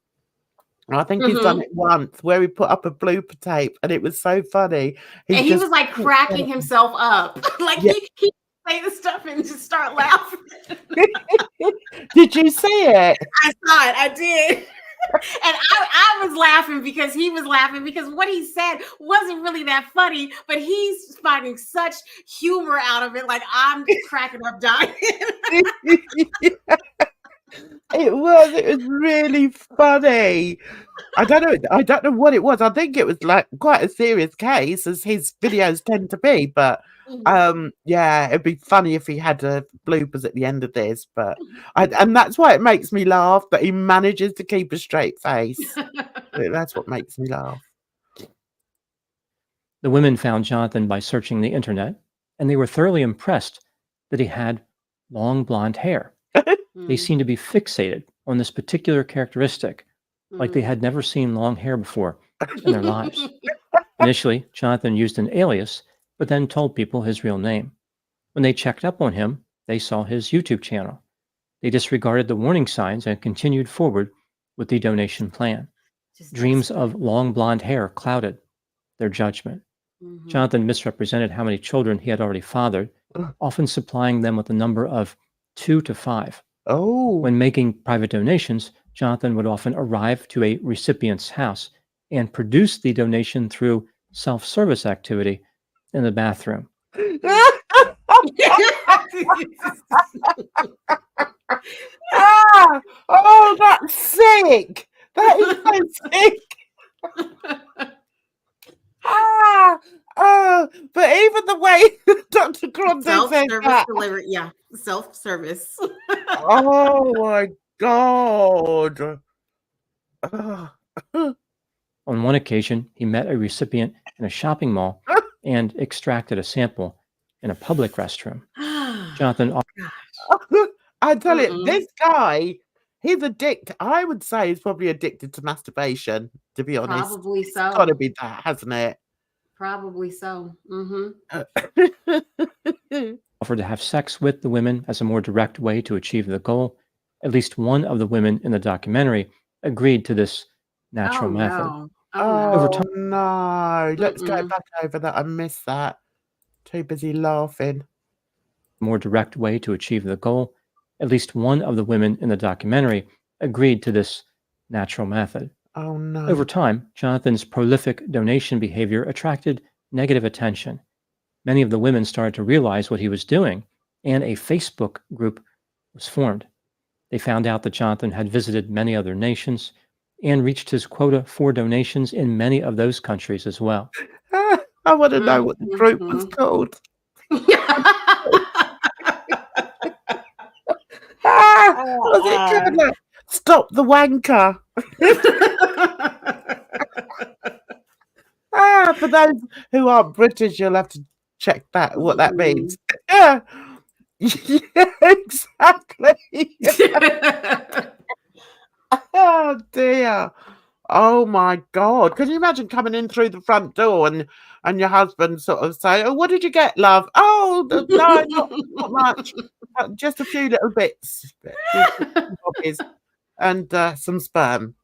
I think he's done it once where he put up a blooper tape and it was so funny. And he just was like cracking himself up. Like Yeah. he say the stuff and just start laughing. Did you see it? I saw it. I did. And I was laughing because he was laughing because what he said wasn't really that funny, but he's finding such humor out of it. Like I'm cracking up dying. It was really funny. I don't know what it was. I think it was like quite a serious case, as his videos tend to be, but yeah, it'd be funny if he had bloopers at the end of this, but and that's why it makes me laugh that he manages to keep a straight face. That's what makes me laugh. The women found Jonathan by searching the internet, and they were thoroughly impressed that he had long blonde hair. They seemed to be fixated on this particular characteristic, like they had never seen long hair before in their lives. Initially, Jonathan used an alias, but then told people his real name. When they checked up on him, they saw his YouTube channel. They disregarded the warning signs and continued forward with the donation plan. Dreams of long blonde hair clouded their judgment. Jonathan misrepresented how many children he had already fathered, often supplying them with a number of 2 to 5. Oh. When making private donations, Jonathan would often arrive to a recipient's house and produce the donation through self-service activity in the bathroom. Oh, that's sick. That is so sick. But even the way Dr. Gronde says Self-service that. delivery. Yeah, self-service. Oh my God. On one occasion, he met a recipient in a shopping mall and extracted a sample in a public restroom. Jonathan, I tell you, this guy, he's addicted. I would say he's probably addicted to masturbation, to be honest. Probably so. It's got to be that, hasn't it? Probably so. offered to have sex with the women as a more direct way to achieve the goal. At least one of the women in the documentary agreed to this natural method. No. Oh, Over no. Let's go back over that. I missed that. Too busy laughing. More direct way to achieve the goal. At least one of the women in the documentary agreed to this natural method. Oh, no. Over time, Jonathan's prolific donation behavior attracted negative attention. Many of the women started to realize what he was doing, and a Facebook group was formed. They found out that Jonathan had visited many other nations and reached his quota for donations in many of those countries as well. I want to know what the group was called. Was it called like, Stop the Wanker? For those who aren't British, you'll have to check that what that means. Yeah, exactly. Oh dear. Oh my God. Can you imagine coming in through the front door and your husband sort of say, "Oh, what did you get, love?" "Oh, no, not much. Just a few little bits. A few bits and bobbies and some sperm."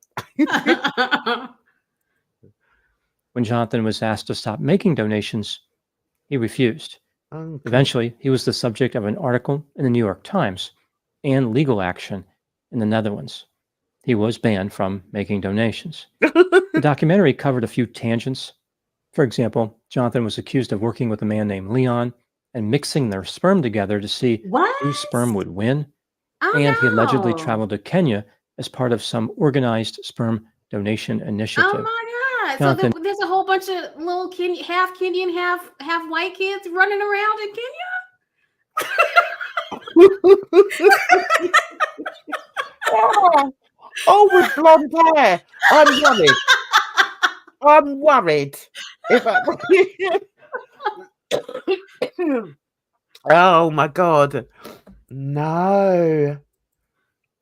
When Jonathan was asked to stop making donations, he refused. Okay. Eventually, he was the subject of an article in the New York Times and legal action in the Netherlands. He was banned from making donations. The documentary covered a few tangents. For example, Jonathan was accused of working with a man named Leon and mixing their sperm together to see What? whose sperm would win. Oh, And he allegedly no. traveled to Kenya as part of some organized sperm donation Oh initiative. my God! Jonathan- So there's a whole bunch of little half Kenyan, half white kids running around in Kenya. Oh, with blonde hair. I'm worried. I'm worried. If Oh my God. No.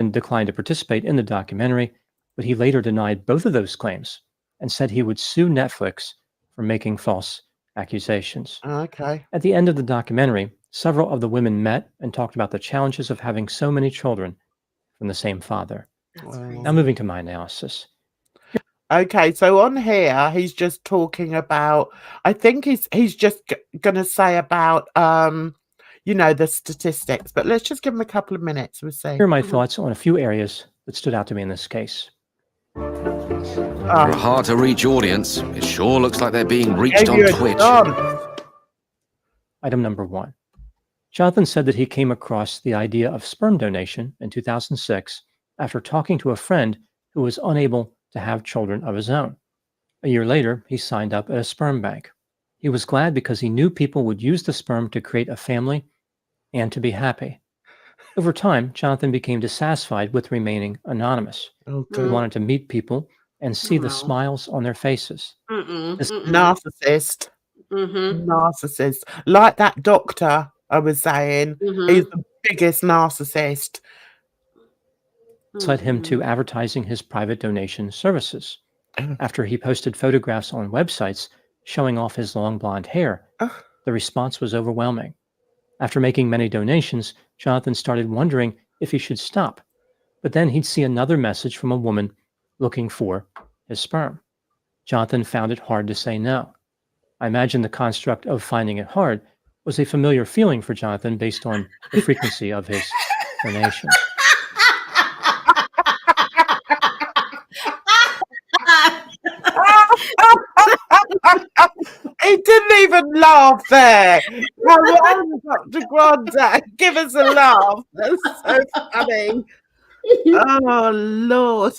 And declined to participate in the documentary, but he later denied both of those claims and said he would sue Netflix for making false accusations. Okay. At the end of the documentary, several of the women met and talked about the challenges of having so many children from the same father. Now moving to my analysis. Okay, so on here he's just talking about, I think he's just gonna say about the statistics, but let's just give him a couple of minutes. We'll see. Here are my thoughts on a few areas that stood out to me in this case. For a hard-to-reach audience, it sure looks like they're being reached Gave on you a Twitch. chance. Item number 1. Jonathan said that he came across the idea of sperm donation in 2006 after talking to a friend who was unable to have children of his own. A year later, he signed up at a sperm bank. He was glad because he knew people would use the sperm to create a family and to be happy. Over time, Jonathan became dissatisfied with remaining anonymous. Okay. He wanted to meet people and see the No. smiles on their faces. This Narcissist. Mm-hmm. Narcissist. Like that doctor I was saying, he's the biggest narcissist. led him to advertising his private donation services. After he posted photographs on websites showing off his long blonde hair, the response was overwhelming. After making many donations, Jonathan started wondering if he should stop. But then he'd see another message from a woman looking for his sperm. Jonathan found it hard to say no. I imagine the construct of finding it hard was a familiar feeling for Jonathan based on the frequency of his donations. He didn't even laugh there. Come on, Dr. Grande, give us a laugh. That's so funny. Oh, Lord.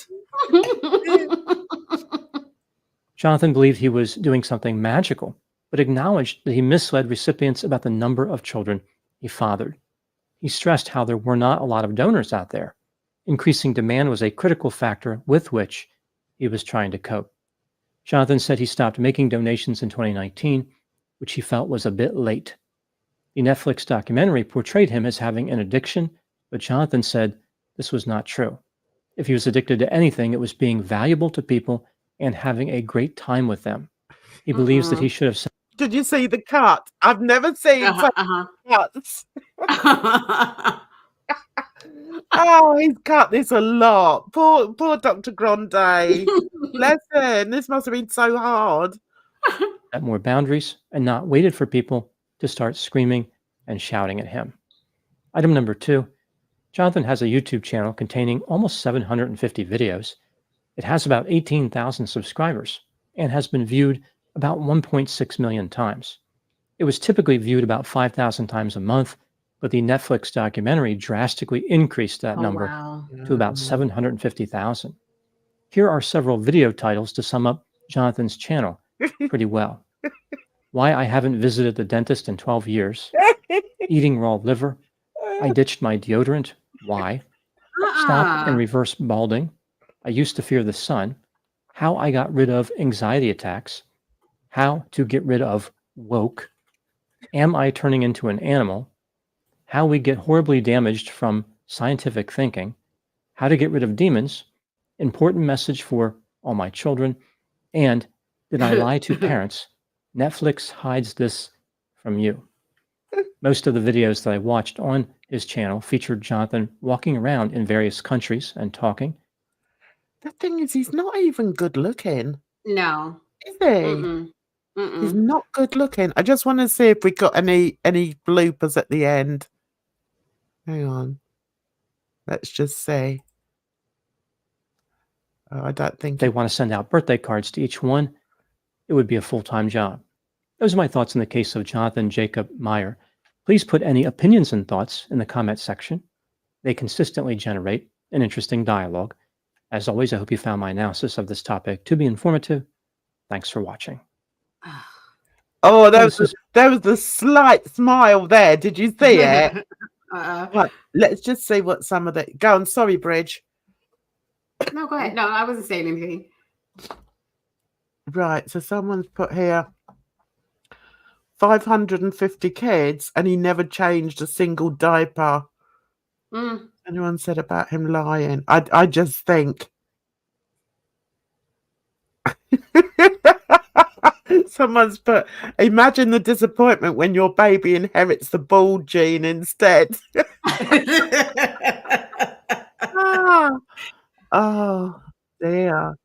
Jonathan believed he was doing something magical, but acknowledged that he misled recipients about the number of children he fathered. He stressed how there were not a lot of donors out there. Increasing demand was a critical factor with which he was trying to cope. Jonathan said he stopped making donations in 2019, which he felt was a bit late. The Netflix documentary portrayed him as having an addiction, but Jonathan said this was not true. If he was addicted to anything, it was being valuable to people and having a great time with them. He believes that he should have said, Did you see the cut? I've never seen such cuts. Oh, he's cut this a lot. Poor Dr. Grande. Bless him. This must have been so hard. set more boundaries and not waited for people to start screaming and shouting at him. Item number 2, Jonathan has a YouTube channel containing almost 750 videos. It has about 18,000 subscribers and has been viewed about 1.6 million times. It was typically viewed about 5,000 times a month, but the Netflix documentary drastically increased that number to about 750,000. Here are several video titles to sum up Jonathan's channel pretty well. Why I haven't visited the dentist in 12 years. Eating raw liver. I ditched my deodorant. Why? Stop and reverse balding. I used to fear the sun. How I got rid of anxiety attacks. How to get rid of woke. Am I turning into an animal? How we get horribly damaged from scientific thinking. How to get rid of demons. Important message for all my children? And did I lie to parents? Netflix hides this from you. Most of the videos that I watched on his channel featured Jonathan walking around in various countries and talking. The thing is, he's not even good looking, No. is he? Mm-mm. He's Mm-mm. not good looking. I just want to see if we got any bloopers at the end. Hang on. Let's just see. Oh, I don't think They want to send out birthday cards to each one. It would be a full-time job. Those are my thoughts in the case of Jonathan Jacob Meyer. Please put any opinions and thoughts in the comment section. They consistently generate an interesting dialogue. As always, I hope you found my analysis of this topic to be informative. Thanks for watching. Oh, there This is was the slight smile there. Did you see it? Right, let's just see what some of the... Go on, sorry, Bridge. No, go ahead. No, I wasn't saying anything. Right, so someone's put here 550 kids and he never changed a single diaper. Mm. Anyone said about him lying? I just think... Someone's put, imagine the disappointment when your baby inherits the bald gene instead. Oh, dear.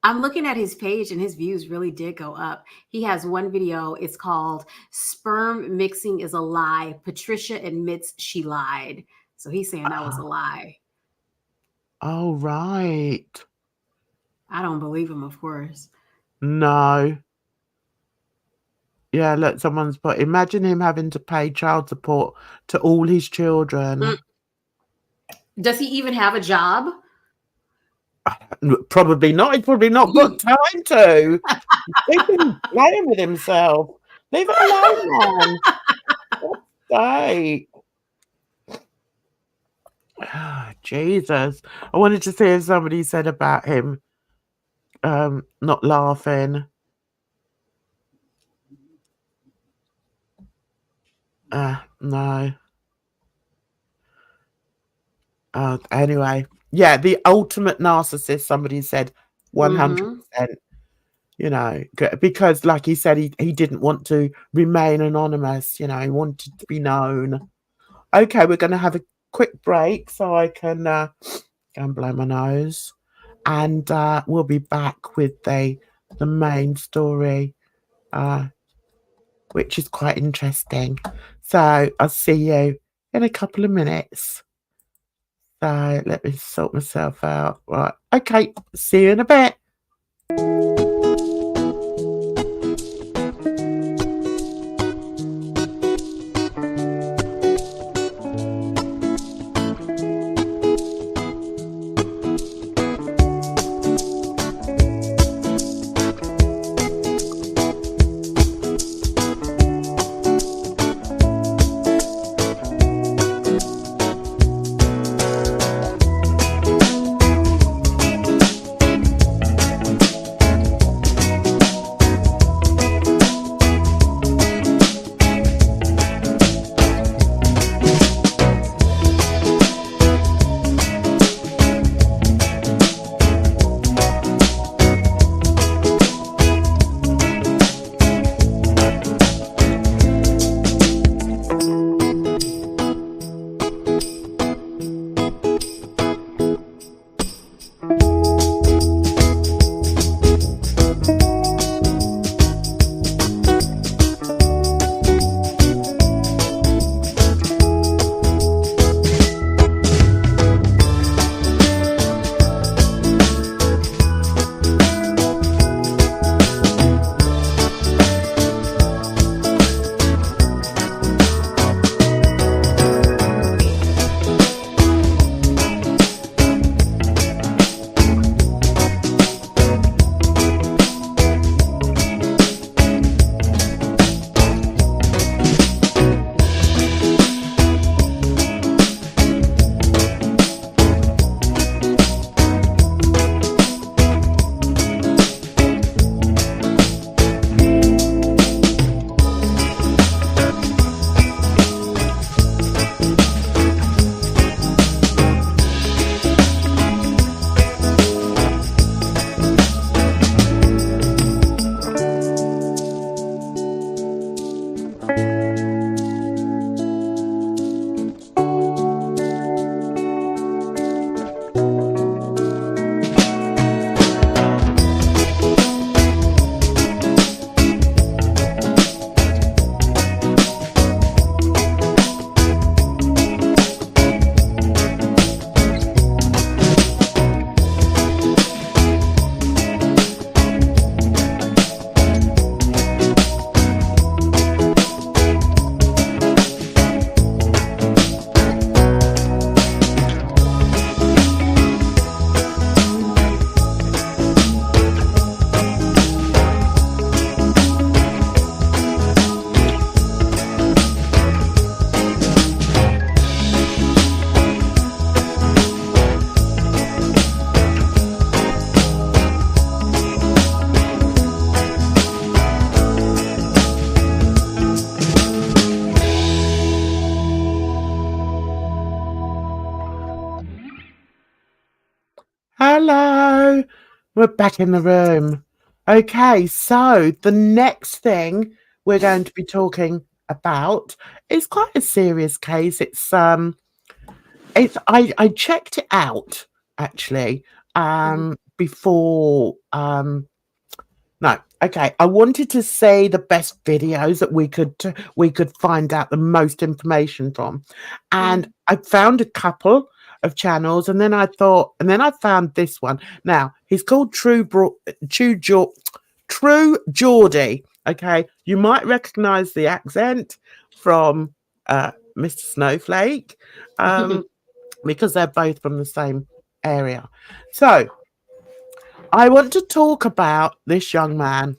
I'm looking at his page and his views really did go up. He has one video. It's called Sperm Mixing is a Lie. Patricia admits she lied. So he's saying that was a lie. Oh, right. I don't believe him, of course. No. Yeah, look, someone's put, imagine him having to pay child support to all his children. Mm. Does he even have a job? Probably not. He's probably not got time to. He's been playing with himself. Leave it alone, man. God's sake. Oh, Jesus. I wanted to see if somebody said about him not laughing. No. Anyway. Yeah, the ultimate narcissist, somebody said 100%. You know, because like he said, he didn't want to remain anonymous. You know, he wanted to be known. Okay, we're going to have a quick break so I can go and blow my nose. And we'll be back with the main story, which is quite interesting. So I'll see you in a couple of minutes. So let me sort myself out. Right. Okay. See you in a bit. We're back in the room. Okay, so the next thing we're going to be talking about is quite a serious case. I checked it out actually before no, okay. I wanted to say the best videos that we could find out the most information from, and I found a couple of channels, and then I found this one. Now he's called True Geordie. Okay, you might recognize the accent from Mr. Snowflake, because they're both from the same area. So I want to talk about this young man.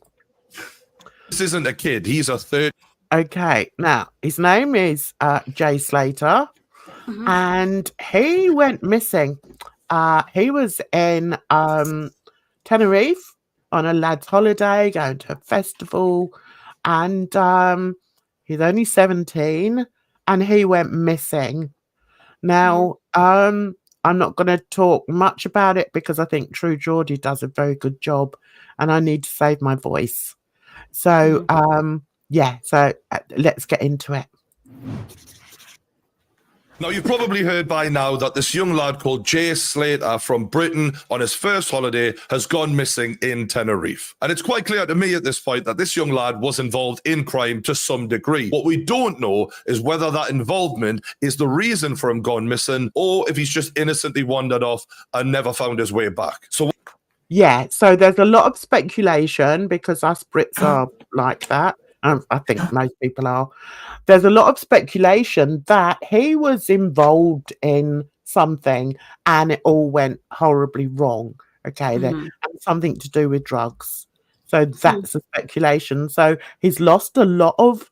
This isn't a kid. He's a third. Okay, now his name is Jay Slater, and he went missing. He was in Tenerife on a lad's holiday, going to a festival, and he's only 17, and he went missing. Now, I'm not going to talk much about it because I think True Geordie does a very good job, and I need to save my voice. So, yeah, so let's get into it. Now, you've probably heard by now that this young lad called Jay Slater from Britain on his first holiday has gone missing in Tenerife. And it's quite clear to me at this point that this young lad was involved in crime to some degree. What we don't know is whether that involvement is the reason for him going missing or if he's just innocently wandered off and never found his way back. So yeah, so there's a lot of speculation because us Brits are like that. I think most people are. There's a lot of speculation that he was involved in something and it all went horribly wrong. Okay, then something to do with drugs. So that's the speculation. So he's lost a lot of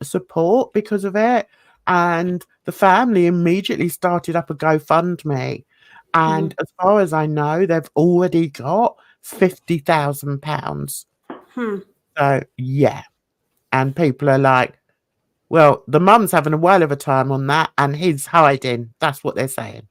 support because of it, and the family immediately started up a GoFundMe. And as far as I know, they've already got £50,000. So yeah, and people are like, well, the mum's having a whale of a time on that, and he's hiding. That's what they're saying.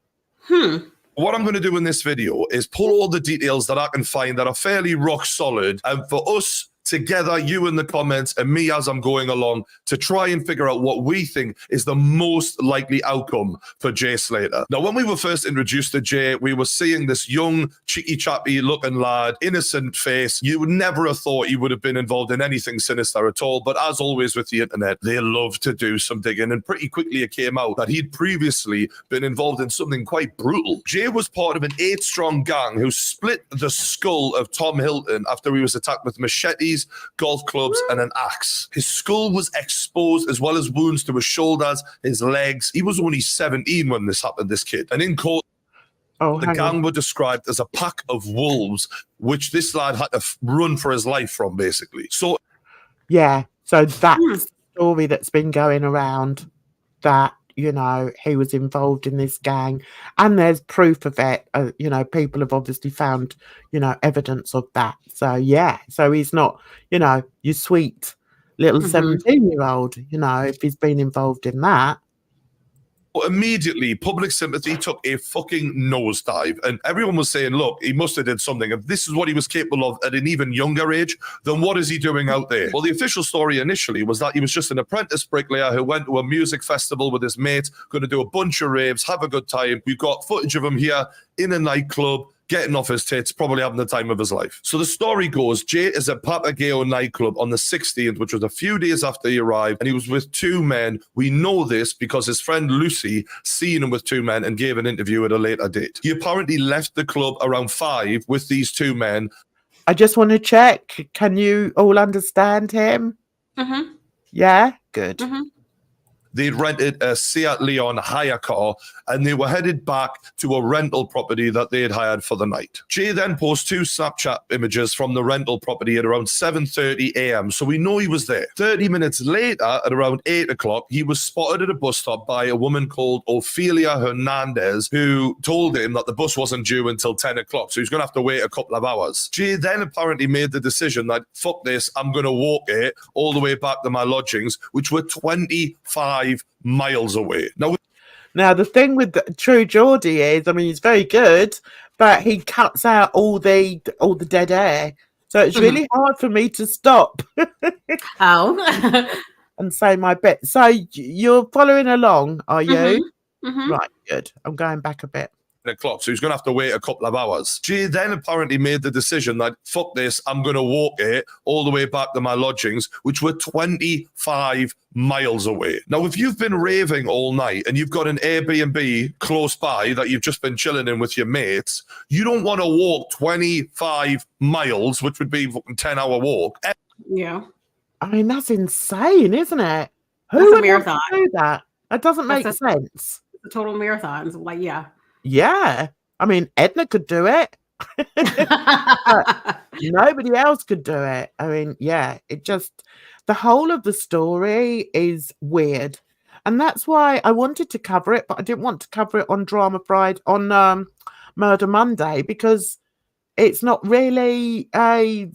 what I'm going to do in this video is pull all the details that I can find that are fairly rock solid, and for us together, you in the comments and me as I'm going along, to try and figure out what we think is the most likely outcome for Jay Slater. Now, when we were first introduced to Jay, we were seeing this young, cheeky chappy looking lad, innocent face. You would never have thought he would have been involved in anything sinister at all. But as always with the internet, they love to do some digging. And pretty quickly it came out that he'd previously been involved in something quite brutal. Jay was part of an 8-strong gang who split the skull of Tom Hilton after he was attacked with machetes, golf clubs, and an axe. His skull was exposed, as well as wounds to his shoulders, his legs. He was only 17 when this happened, this kid. And in court, the gang were described as a pack of wolves, which this lad had to run for his life from, basically. So, yeah, so that's the story that's been going around, that, you know, he was involved in this gang, and there's proof of it. You know, people have obviously found, you know, evidence of that. So, yeah, so he's not, you know, your sweet little 17-year-old, you know, if he's been involved in that. immediately, public sympathy took a fucking nosedive, and everyone was saying, look, he must have did something. If this is what he was capable of at an even younger age, then what is he doing out there? Well, the official story initially was that he was just an apprentice bricklayer who went to a music festival with his mates, going to do a bunch of raves, have a good time. We've got footage of him here in a nightclub, getting off his tits, probably having the time of his life. So the story goes, Jay is at Papagayo nightclub on the 16th, which was a few days after he arrived, and he was with 2 men. We know this because his friend Lucy seen him with 2 men and gave an interview at a later date. He apparently left the club around 5 with these 2 men. I just want to check, can you all understand him? Yeah, good. They'd rented a Seat Leon hire car, and they were headed back to a rental property that they had hired for the night. Jay then posts 2 Snapchat images from the rental property at around 7:30 a.m. So we know he was there. 30 minutes later, at around 8 o'clock, he was spotted at a bus stop by a woman called Ophelia Hernandez, who told him that the bus wasn't due until 10 o'clock. So he's going to have to wait a couple of hours. Jay then apparently made the decision that, fuck this, I'm going to walk it all the way back to my lodgings, which were 25 miles away. Now, the thing with True Geordie is, I mean, he's very good, but he cuts out all the dead air. So it's really hard for me to stop Oh. and say my bit. So you're following along, are you? Mhm. Right, good. I'm going back a bit. o'clock, so he's going to have to wait a couple of hours. Jay then apparently made the decision that, fuck this, I'm going to walk it all the way back to my lodgings, which were 25 miles away. Now, if you've been raving all night and you've got an Airbnb close by that you've just been chilling in with your mates, you don't want to walk 25 miles, which would be a 10-hour walk. Yeah. I mean, that's insane, isn't it? Who That's a would want to marathon. do that? That doesn't make That's sense. The total marathons. Like, yeah. Yeah. I mean, Edna could do it. Nobody else could do it. I mean, yeah, the whole of the story is weird. And that's why I wanted to cover it, but I didn't want to cover it on Drama Friday, on Murder Monday, because it's not really a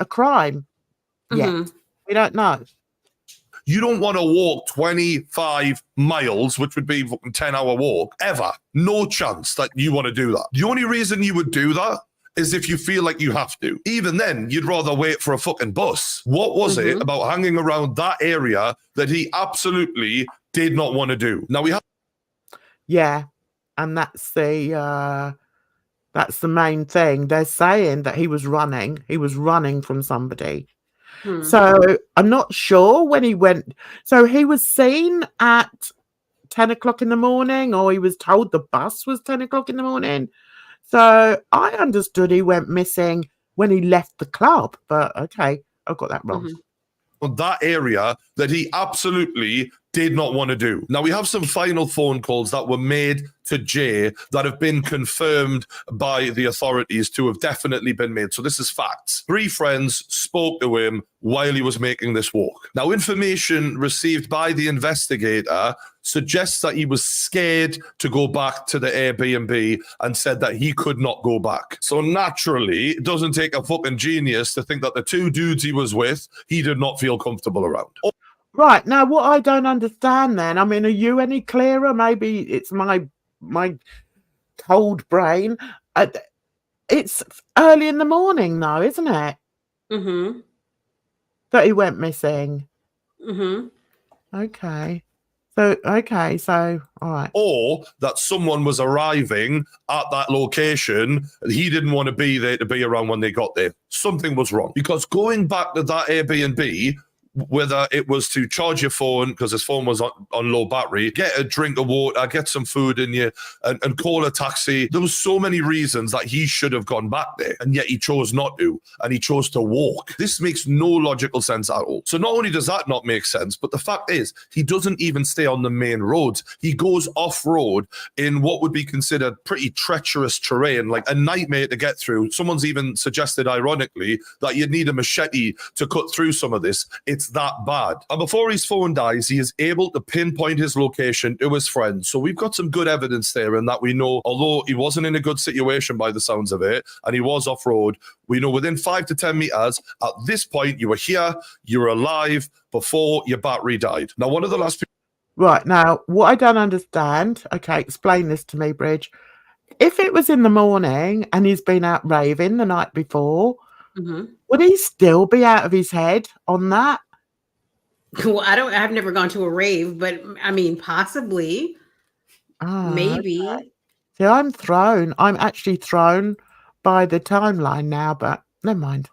crime yet. We don't know. You don't want to walk 25 miles, which would be a 10-hour walk, ever. No chance that you want to do that. The only reason you would do that is if you feel like you have to. Even then, you'd rather wait for a fucking bus. What was it about hanging around that area that he absolutely did not want to do? Now, we have... Yeah, and that's the main thing. They're saying that he was running. He was running from somebody. So I'm not sure when he went. So he was seen at 10 o'clock in the morning, or he was told the bus was 10 o'clock in the morning. So I understood he went missing when he left the club. But okay, I've got that wrong. That area that he absolutely did not want to do. Now, we have some final phone calls that were made to Jay that have been confirmed by the authorities to have definitely been made. So this is facts. 3 friends spoke to him while he was making this walk. Now, information received by the investigator suggests that he was scared to go back to the Airbnb and said that he could not go back. So naturally, it doesn't take a fucking genius to think that the 2 dudes he was with, he did not feel comfortable around. Right, now what I don't understand then, I mean, are you any clearer? Maybe it's my cold brain. It's early in the morning though, isn't it? That he went missing. Okay. So, all right. Or that someone was arriving at that location and he didn't want to be there to be around when they got there. Something was wrong. Because going back to that Airbnb, whether it was to charge your phone because his phone was on low battery, get a drink of water, get some food in you, and call a taxi. There was so many reasons that he should have gone back there, and yet he chose not to, and he chose to walk. This makes no logical sense at all. So not only does that not make sense, but the fact is, he doesn't even stay on the main roads. He goes off-road in what would be considered pretty treacherous terrain, like a nightmare to get through. Someone's even suggested, ironically, that you'd need a machete to cut through some of this. It's that bad. And before his phone dies, he is able to pinpoint his location to his friend. So we've got some good evidence there in that we know, although he wasn't in a good situation by the sounds of it, and he was off-road, we know within 5 to 10 meters, at this point, you were here, you were alive before your battery died. Now, one of the last people... Right, now, what I don't understand, okay, explain this to me, Bridge. If it was in the morning and he's been out raving the night before, would he still be out of his head on that? Well, I've never gone to a rave, but I mean, possibly, maybe. Okay. See, I'm actually thrown by the timeline now, but never mind.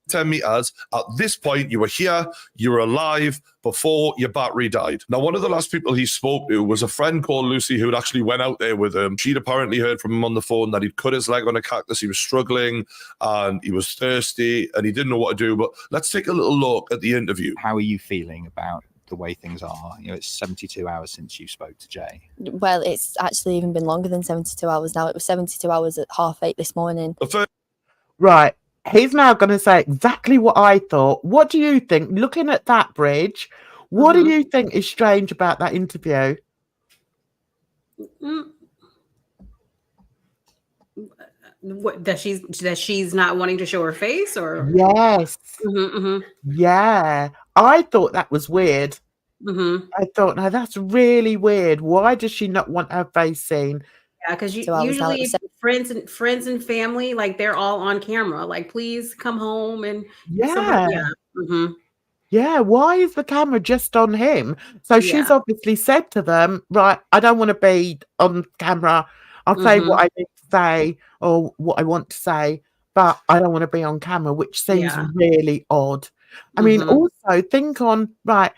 10 meters. At this point, you were here, you were alive before your battery died. Now, one of the last people he spoke to was a friend called Lucy who'd actually went out there with him. She'd apparently heard from him on the phone that he'd cut his leg on a cactus. He was struggling and he was thirsty and he didn't know what to do. But let's take a little look at the interview. How are you feeling about the way things are? You know, it's 72 hours since you spoke to Jay. Well, it's actually even been longer than 72 hours now. It was 72 hours at 8:30 this morning. Right. He's now going to say exactly what I thought. What do you think? Looking at that, Bridge, what do you think is strange about that interview? What, that she's not wanting to show her face, or yes, yeah. I thought that was weird. I thought, no, that's really weird. Why does she not want her face seen? Yeah, because 2 hours now. It usually was friends and family, like they're all on camera. Like, please come home and Yeah. Mhm. Yeah, why is the camera just on him? So she's Yeah. obviously said to them, right, I don't want to be on camera. I'll say what Mhm. I need to say or what I want to say, but I don't want to be on camera, which seems Yeah. really odd. I mean, Mhm. also think on, right,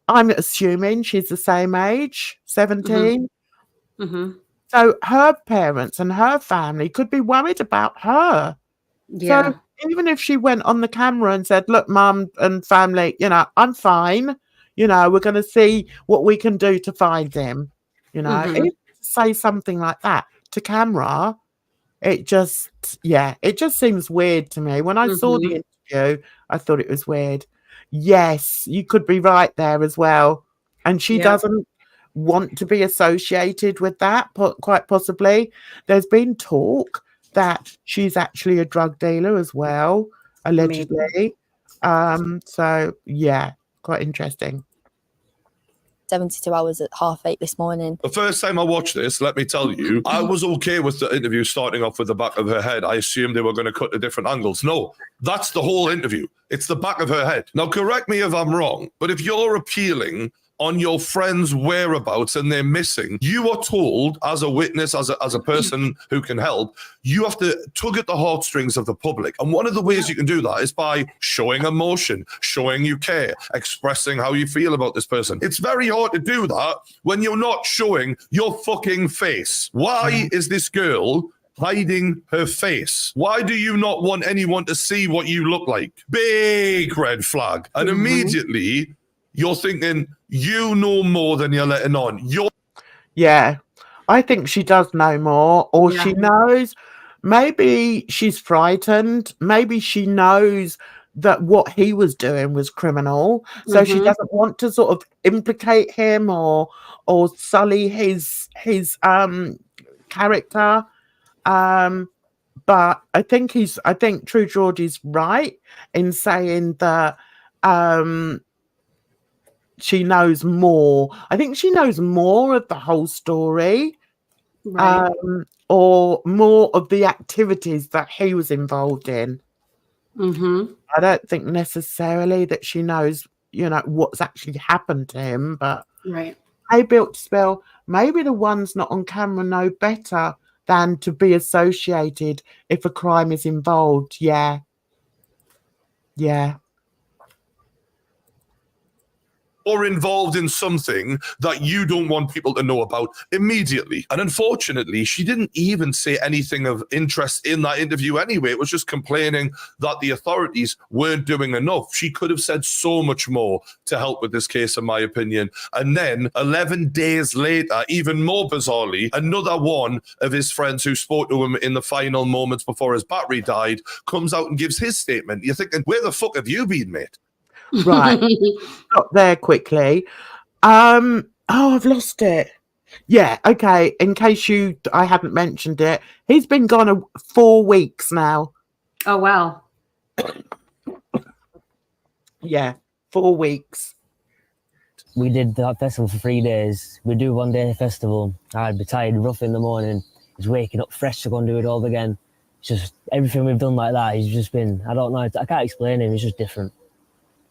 I'm assuming she's the same age, 17. Mhm. So her parents and her family could be worried about her. So Yeah. even if she went on the camera and said, look, mum and family, I'm fine. We're going to see what we can do to find him. Mhm. Even to say something like that to camera, it just seems weird to me. When I saw Mhm. the interview, I thought it was weird. Yes, you could be right there as well. And she Yep. doesn't want to be associated with that, quite possibly. There's been talk that she's actually a drug dealer as well, Maybe. allegedly. So yeah, quite interesting. 72 hours at 8:30 this morning. The first time I watched this, let me tell you, I was okay with the interview starting off with the back of her head. I assumed they were going to cut to different angles. No, that's the whole interview. It's the back of her head. Now, correct me if I'm wrong, but if you're appealing on your friend's whereabouts and they're missing, you are told as a witness, as a person who can help, you have to tug at the heartstrings of the public. And one of the ways you can do that is by showing emotion, showing you care, expressing how you feel about this person. It's very hard to do that when you're not showing your fucking face. Why is this girl hiding her face? Why do you not want anyone to see what you look like? Big red flag. And immediately you're thinking, you know more than you're letting on. Yeah, I think she does know more, or she knows. Maybe she's frightened. Maybe she knows that what he was doing was criminal, so she doesn't want to sort of implicate him or sully his character. But I think True Geordie's right in saying that she knows more. I think she knows more of the whole story, Right. or more of the activities that he was involved in. I don't think necessarily that she knows, what's actually happened to him, but Right. hey, Built to Spill, maybe the ones not on camera know better than to be associated if a crime is involved. Yeah. Or involved in something that you don't want people to know about immediately. And unfortunately, she didn't even say anything of interest in that interview anyway. It was just complaining that the authorities weren't doing enough. She could have said so much more to help with this case, in my opinion. And then 11 days later, even more bizarrely, another one of his friends who spoke to him in the final moments before his battery died comes out and gives his statement. You're thinking, where the fuck have you been, mate? Right. Stop there quickly. Oh, I've lost it. Yeah, okay. In case I hadn't mentioned it, he's been gone 4 weeks now. Oh, wow. Yeah, 4 weeks. We did that festival for 3 days. We do 1 day festival. I'd be tired, rough in the morning. Just waking up fresh to go and do it all again. It's just everything we've done like that. He's just been, I don't know, I can't explain him. He's just different.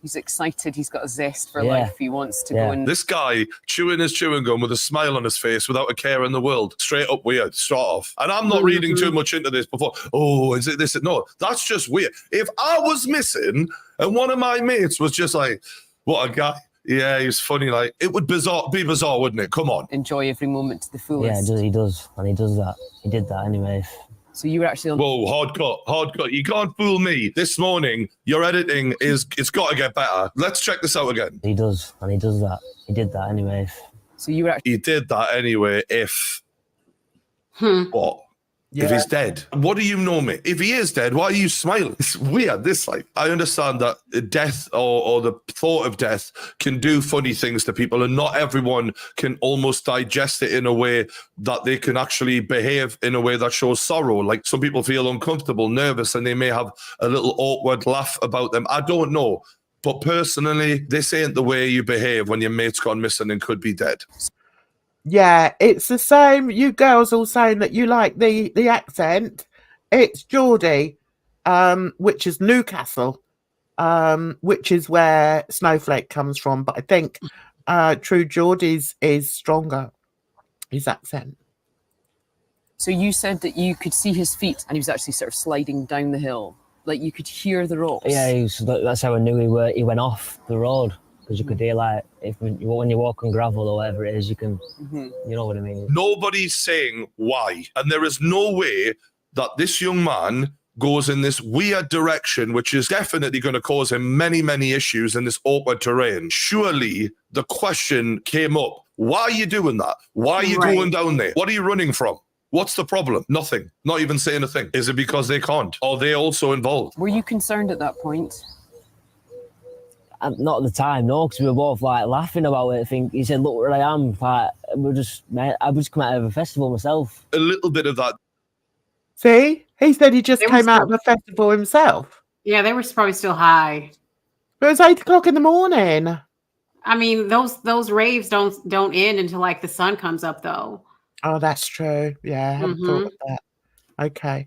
He's excited. He's got a zest for life. He wants to go and... This guy chewing his chewing gum with a smile on his face without a care in the world. Straight up weird. Start off. And I'm not reading too much into this before. Oh, is it this? No, that's just weird. If I was missing and one of my mates was just like, what a guy. Yeah, he's funny. Like, it would be bizarre, wouldn't it? Come on. Enjoy every moment to the fullest. Yeah, he does. And he does that. He did that anyway. So you were actually on... Whoa, hard cut. You can't fool me. This morning, your editing it's got to get better. Let's check this out again. He does, and he does that. He did that anyway. So you were actually... He did that anyway if... What? Yeah. If he's dead. What do you know, mate? If he is dead, why are you smiling? It's weird. I understand that death or the thought of death can do funny things to people, and not everyone can almost digest it in a way that they can actually behave in a way that shows sorrow. Like, some people feel uncomfortable, nervous, and they may have a little awkward laugh about them. I don't know. But personally, this ain't the way you behave when your mate's gone missing and could be dead. Yeah, it's the same. You girls all saying that you like the accent. It's Geordie, which is Newcastle, which is where Snowflake comes from. But I think True Geordie's is stronger, his accent. So you said that you could see his feet and he was actually sort of sliding down the hill. Like you could hear the rocks. Yeah, that's how I knew he went off the road. Because you could hear, like, when you walk on gravel or whatever it is, you can, you know what I mean? Nobody's saying why. And there is no way that this young man goes in this weird direction, which is definitely going to cause him many, many issues in this awkward terrain. Surely the question came up, why are you doing that? Why are you going down there? What are you running from? What's the problem? Nothing. Not even saying a thing. Is it because they can't? Are they also involved? Were you concerned at that point? Not at the time, no, because we were both like laughing about it. I think he said, "Look where I am." Like, I was come out of a festival myself. A little bit of that. See, he said he just came out of a festival himself. Yeah, they were probably still high. It was 8 o'clock in the morning. I mean, those raves don't end until like the sun comes up, though. Oh, that's true. Yeah, I haven't thought of that. Okay.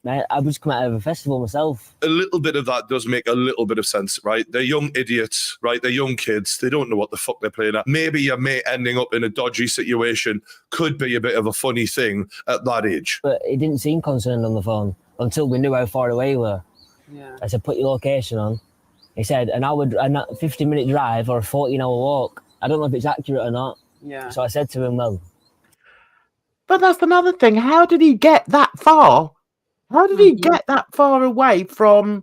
I was come out of a festival myself. A little bit of that does make a little bit of sense, right? They're young idiots, right? They're young kids. They don't know what the fuck they're playing at. Maybe your mate ending up in a dodgy situation could be a bit of a funny thing at that age. But he didn't seem concerned on the phone until we knew how far away we were. Yeah. I said, put your location on. He said, a 50-minute drive or a 14-hour walk. I don't know if it's accurate or not. Yeah. So I said to him, well. But that's another thing. How did he get that far? How did he get that far away from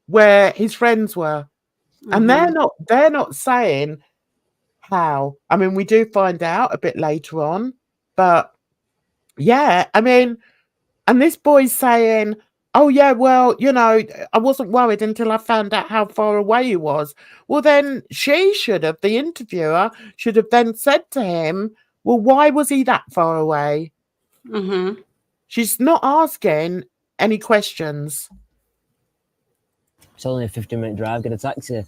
where his friends were? And they're not saying how. I mean, we do find out a bit later on, but yeah, I mean, and this boy's saying, oh yeah, well, you know, I wasn't worried until I found out how far away he was. Well, then the interviewer should have then said to him, well, why was he that far away? She's not asking any questions. It's only a 15-minute drive, get a taxi.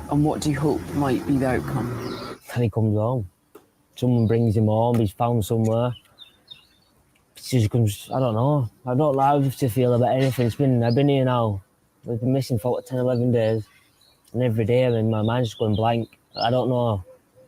And what do you hope might be the outcome? And he comes home. Someone brings him home, he's found somewhere. She comes, I don't know. I don't know how to feel about anything. I've been here now. We've been missing for 10, 11 days. And every day, my mind's just going blank. I don't know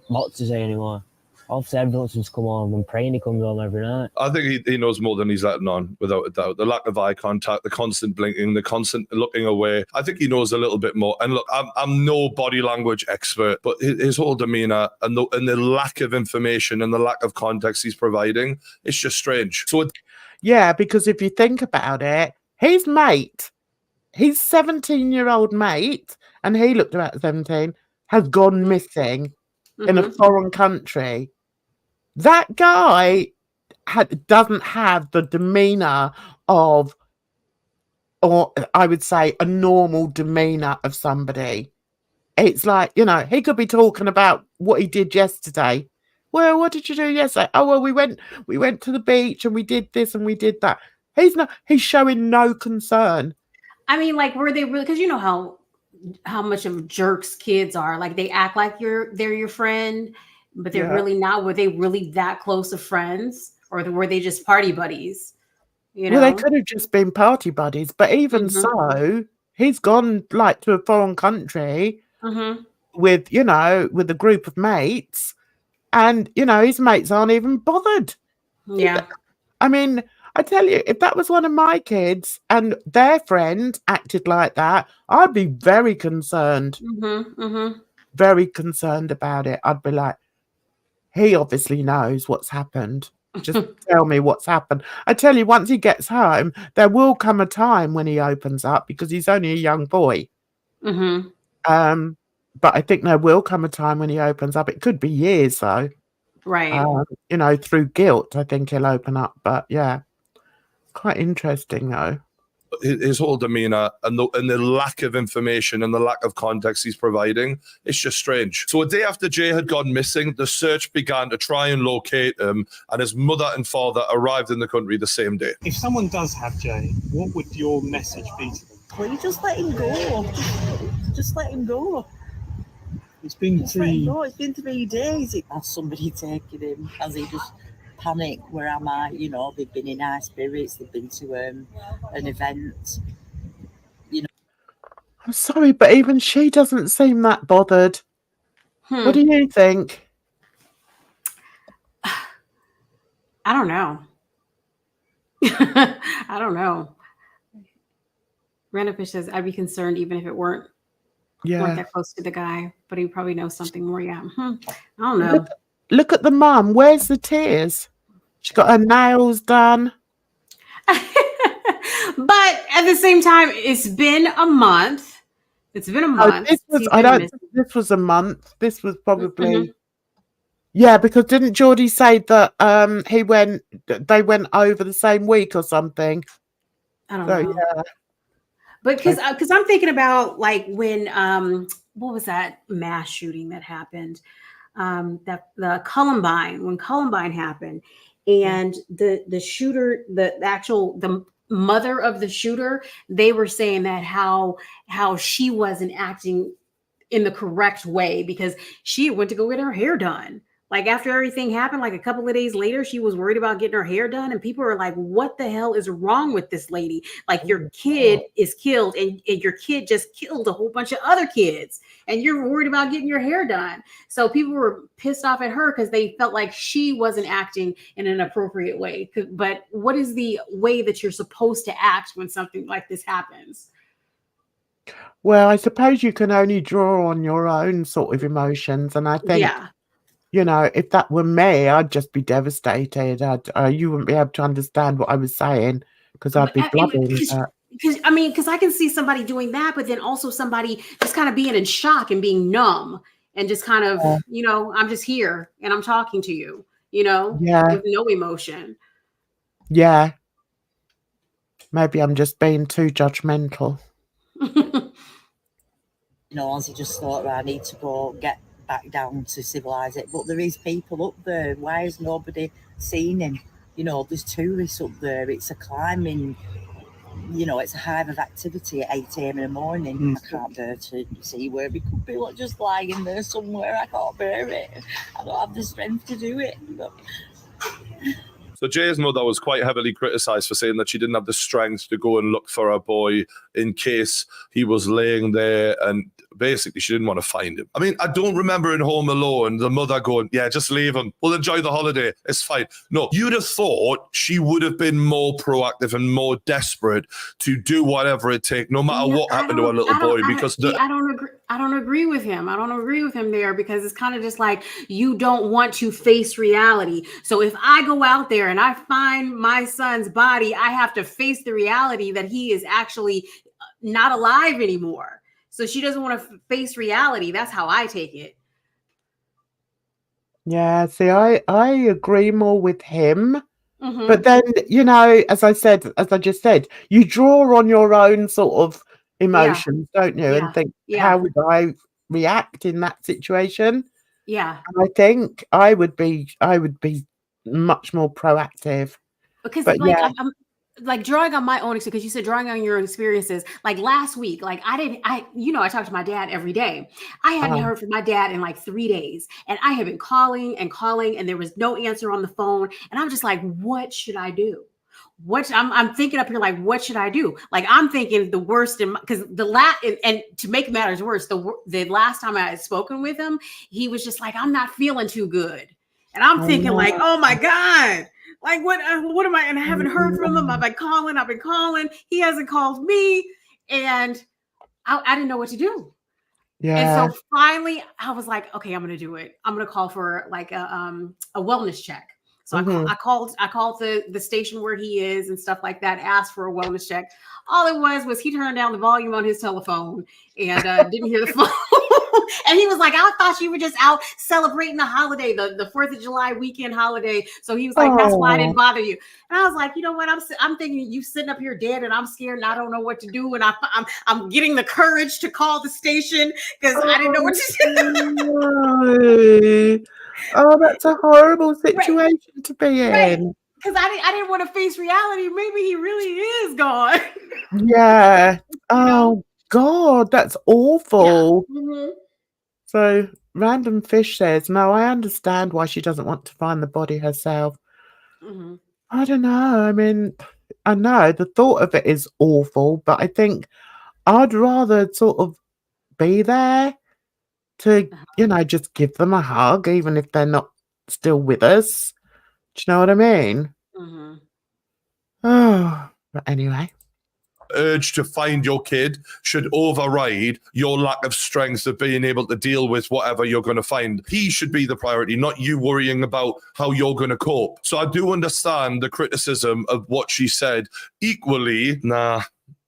what to say anymore. Obviously, everyone wants him to come home. I'm praying he comes home every night. I think he knows more than he's letting on, without a doubt. The lack of eye contact, the constant blinking, the constant looking away. I think he knows a little bit more. And look, I'm no body language expert, but his whole demeanour and the lack of information and the lack of context he's providing, it's just strange. So yeah, because if you think about it, his 17-year-old mate, and he looked about 17, has gone missing in a foreign country. That guy doesn't have the demeanor of, or I would say, a normal demeanor of somebody. It's like, you know, he could be talking about what he did yesterday. Well, what did you do yesterday? Oh, well, we went to the beach and we did this and we did that. He's showing no concern. I mean, like, were they really? Because you know how much of jerks kids are. Like, they act like they're your friend, but they're really not. Were they really that close of friends, or were they just party buddies? You know, well, they could have just been party buddies, but even so, he's gone like to a foreign country with a group of mates, and his mates aren't even bothered. Yeah, I mean, I tell you, if that was one of my kids and their friend acted like that, I'd be very concerned. Very concerned about it. I'd be like, he obviously knows what's happened. Just tell me what's happened. I tell you, once he gets home, there will come a time when he opens up, because he's only a young boy. But I think there will come a time when he opens up. It could be years, though. Right. Through guilt, I think he'll open up. But yeah, quite interesting, though. His whole demeanor and the lack of information and the lack of context he's providing, it's just strange. So a day after Jay had gone missing, the search began to try and locate him, and his mother and father arrived in the country the same day. If someone does have Jay, what would your message be to them? Well, you just let him go. Just let him go. It's been three. No, it's been 3 days. Has somebody taken him? Has he just panicked? Where am I? You know, they've been in high spirits. They've been to an event. You know. I'm sorry, but even she doesn't seem that bothered. What do you think? I don't know. I don't know. Random Fish says, I'd be concerned even if it weren't that close to the guy, but he probably knows something more. Yeah. I don't know. Look at the mum. Where's the tears? She got her nails done. But at the same time, it's been a month. It's been a month. I don't think this was a month. This was probably yeah, because didn't Geordie say that they went over the same week or something? I don't know. Yeah. But because I'm thinking about like when what was that mass shooting that happened? That the Columbine, when Columbine happened, and the shooter, the mother of the shooter, they were saying that how she wasn't acting in the correct way because she went to go get her hair done. Like after everything happened, like a couple of days later, she was worried about getting her hair done. And people were like, what the hell is wrong with this lady? Like your kid is killed and your kid just killed a whole bunch of other kids. And you're worried about getting your hair done. So people were pissed off at her because they felt like she wasn't acting in an appropriate way. But what is the way that you're supposed to act when something like this happens? Well, I suppose you can only draw on your own sort of emotions. And I think, you know, if that were me, I'd just be devastated. You wouldn't be able to understand what I was saying because I'd be blubbering. Because I can see somebody doing that, but then also somebody just kind of being in shock and being numb and just kind of, you know, I'm just here and I'm talking to you, you know, with no emotion. Yeah. Maybe I'm just being too judgmental. You know, Ozzy just thought, I need to go get back down to civilise it. But there is people up there. Why has nobody seen him? You know, there's tourists up there. It's a climbing, you know, it's a hive of activity at 8 a.m. in the morning. I can't bear to see where we could be just lying there somewhere. I can't bear it. I don't have the strength to do it. But... So Jay's mother was quite heavily criticised for saying that she didn't have the strength to go and look for her boy in case he was laying there, and basically she didn't want to find him. I mean, I don't remember in Home Alone the mother going, yeah, just leave him. We'll enjoy the holiday. It's fine. No, you'd have thought she would have been more proactive and more desperate to do whatever it takes, no matter what happened to her little boy. Because I don't agree. I don't agree with him. I don't agree with him there because it's kind of just like you don't want to face reality. So if I go out there and I find my son's body, I have to face the reality that he is actually not alive anymore. So she doesn't want to face reality. That's how I take it. Yeah, see, I agree more with him. But then, you know, as I just said, you draw on your own sort of emotions, don't you? And think, how would I react in that situation? Yeah. And I think I would be much more proactive. Because but I'm like drawing on my own experience, because you said drawing on your own experiences. Like last week, like I talk to my dad every day. I hadn't heard from my dad in like 3 days, and I have been calling, and there was no answer on the phone. And I'm just like, what should I do? I'm thinking up here, like, what should I do? Like, I'm thinking the worst, because and to make matters worse, the last time I had spoken with him, he was just like, I'm not feeling too good. And I'm thinking like, oh my God, like what am I? And I haven't heard from him. I've been calling. He hasn't called me. And I didn't know what to do. Yeah. And so finally I was like, okay, I'm going to do it. I'm going to call for like a wellness check. So I called the station where he is and stuff like that, asked for a wellness check. All it was he turned down the volume on his telephone and didn't hear the phone. And he was like, I thought you were just out celebrating the holiday, the 4th of July weekend holiday. So he was like, that's why I didn't bother you. And I was like, you know what? I'm thinking you sitting up here dead and I'm scared and I don't know what to do. And I'm getting the courage to call the station because I didn't know what to do. Oh, that's a horrible situation to be in. Because I didn't want to face reality. Maybe he really is gone. Yeah. Oh, God, that's awful. Yeah. So Random Fish says, no, I understand why she doesn't want to find the body herself. Mhm. I don't know. I mean, I know the thought of it is awful, but I think I'd rather sort of be there to, you know, just give them a hug, even if they're not still with us. Do you know what I mean? Mhm. Oh, but anyway. Urge to find your kid should override your lack of strength of being able to deal with whatever you're going to find. He should be the priority, not you worrying about how you're going to cope. So I do understand the criticism of what she said. Equally, nah,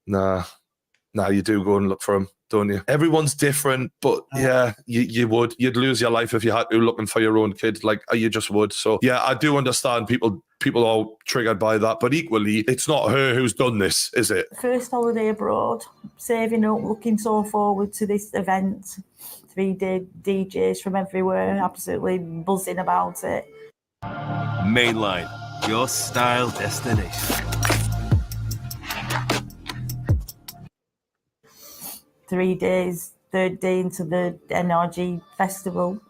you do go and look for him, don't you? Everyone's different, but yeah, you'd lose your life if you had to looking for your own kid. Like you just would. So yeah, I do understand people are triggered by that, but equally, it's not her who's done this, is it? First holiday abroad, saving up, looking so forward to this event. 3-day DJs from everywhere, absolutely buzzing about it. Mainline, your style destination. 3 days, third day into the NRG festival,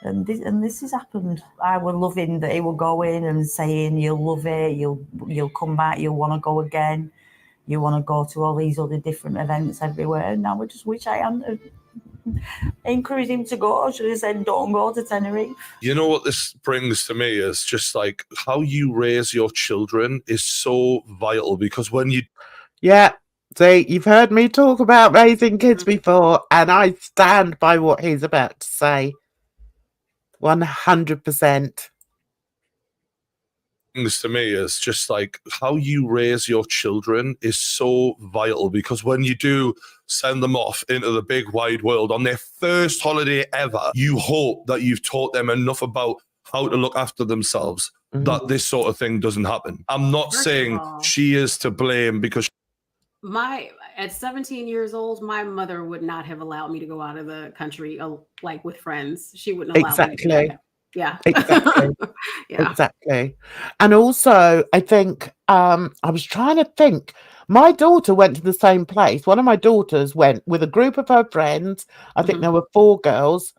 and this has happened. I was loving that he will go in and saying you'll love it, you'll come back, you'll want to go again, you want to go to all these other different events everywhere. Now I just wish I hadn't encouraged him to go. I should have said don't go to Tenerife. You know what this brings to me is just like how you raise your children is so vital, because when you See, you've heard me talk about raising kids before, and I stand by what he's about to say. 100%. Things to me is just like how you raise your children is so vital, because when you do send them off into the big wide world on their first holiday ever, you hope that you've taught them enough about how to look after themselves that this sort of thing doesn't happen. I'm not saying she is to blame, because At 17 years old, my mother would not have allowed me to go out of the country like with friends. She wouldn't allow me to do that. Yeah. Exactly. Yeah. Exactly. And also, I think I was trying to think. My daughter went to the same place. One of my daughters went with a group of her friends. I think there were 4 girls,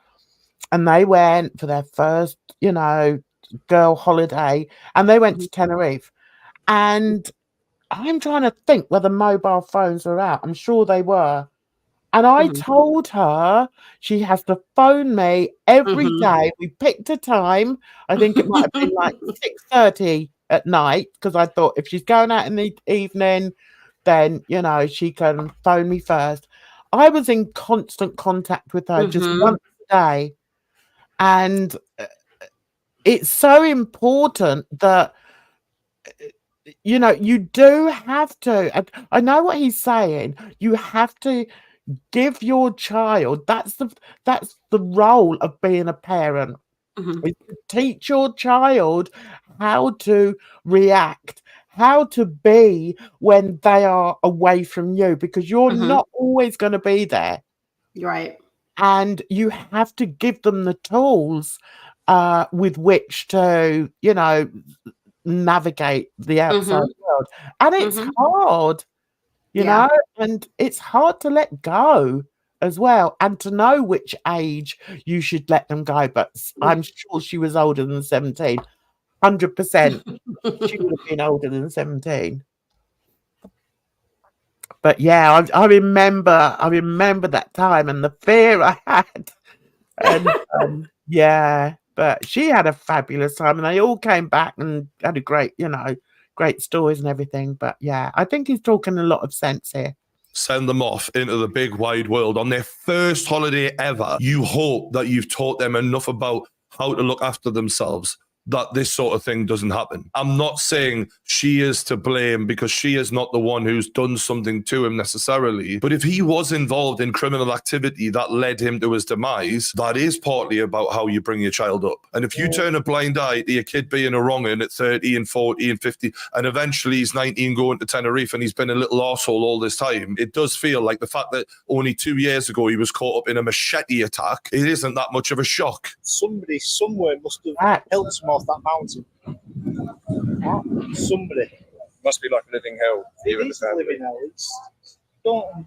and they went for their first, you know, girl holiday, and they went to Tenerife. And I'm trying to think whether mobile phones were out. I'm sure they were. And I told her she has to phone me every day. We picked a time. I think it might have been like 6:30 at night, because I thought if she's going out in the evening, then, you know, she can phone me first. I was in constant contact with her just once a day. And it's so important that, you know, you do have to. I know what he's saying. You have to give your child. That's the role of being a parent. Is to teach your child how to react, how to be when they are away from you, because you're not always going to be there. Right. And you have to give them the tools with which to, you know, navigate the outside world. And it's hard, you know, and it's hard to let go as well, and to know which age you should let them go. But I'm sure she was older than 17. 100% she would have been older than 17. But yeah, I remember that time and the fear I had. And yeah, but she had a fabulous time, and they all came back and had a great, you know, great stories and everything. But yeah, I think he's talking a lot of sense here. Send them off into the big wide world on their first holiday ever, you hope that you've taught them enough about how to look after themselves that this sort of thing doesn't happen. I'm not saying she is to blame, because she is not the one who's done something to him necessarily. But if he was involved in criminal activity that led him to his demise, that is partly about how you bring your child up. And if you turn a blind eye to your kid being a wrong'un at 30 and 40 and 50, and eventually he's 19 going to Tenerife and he's been a little arsehole all this time, it does feel like the fact that only 2 years ago he was caught up in a machete attack, it isn't that much of a shock. Somebody somewhere must have helped him off that mountain. Somebody. Must be like a living hell. It is a living hell. Don't.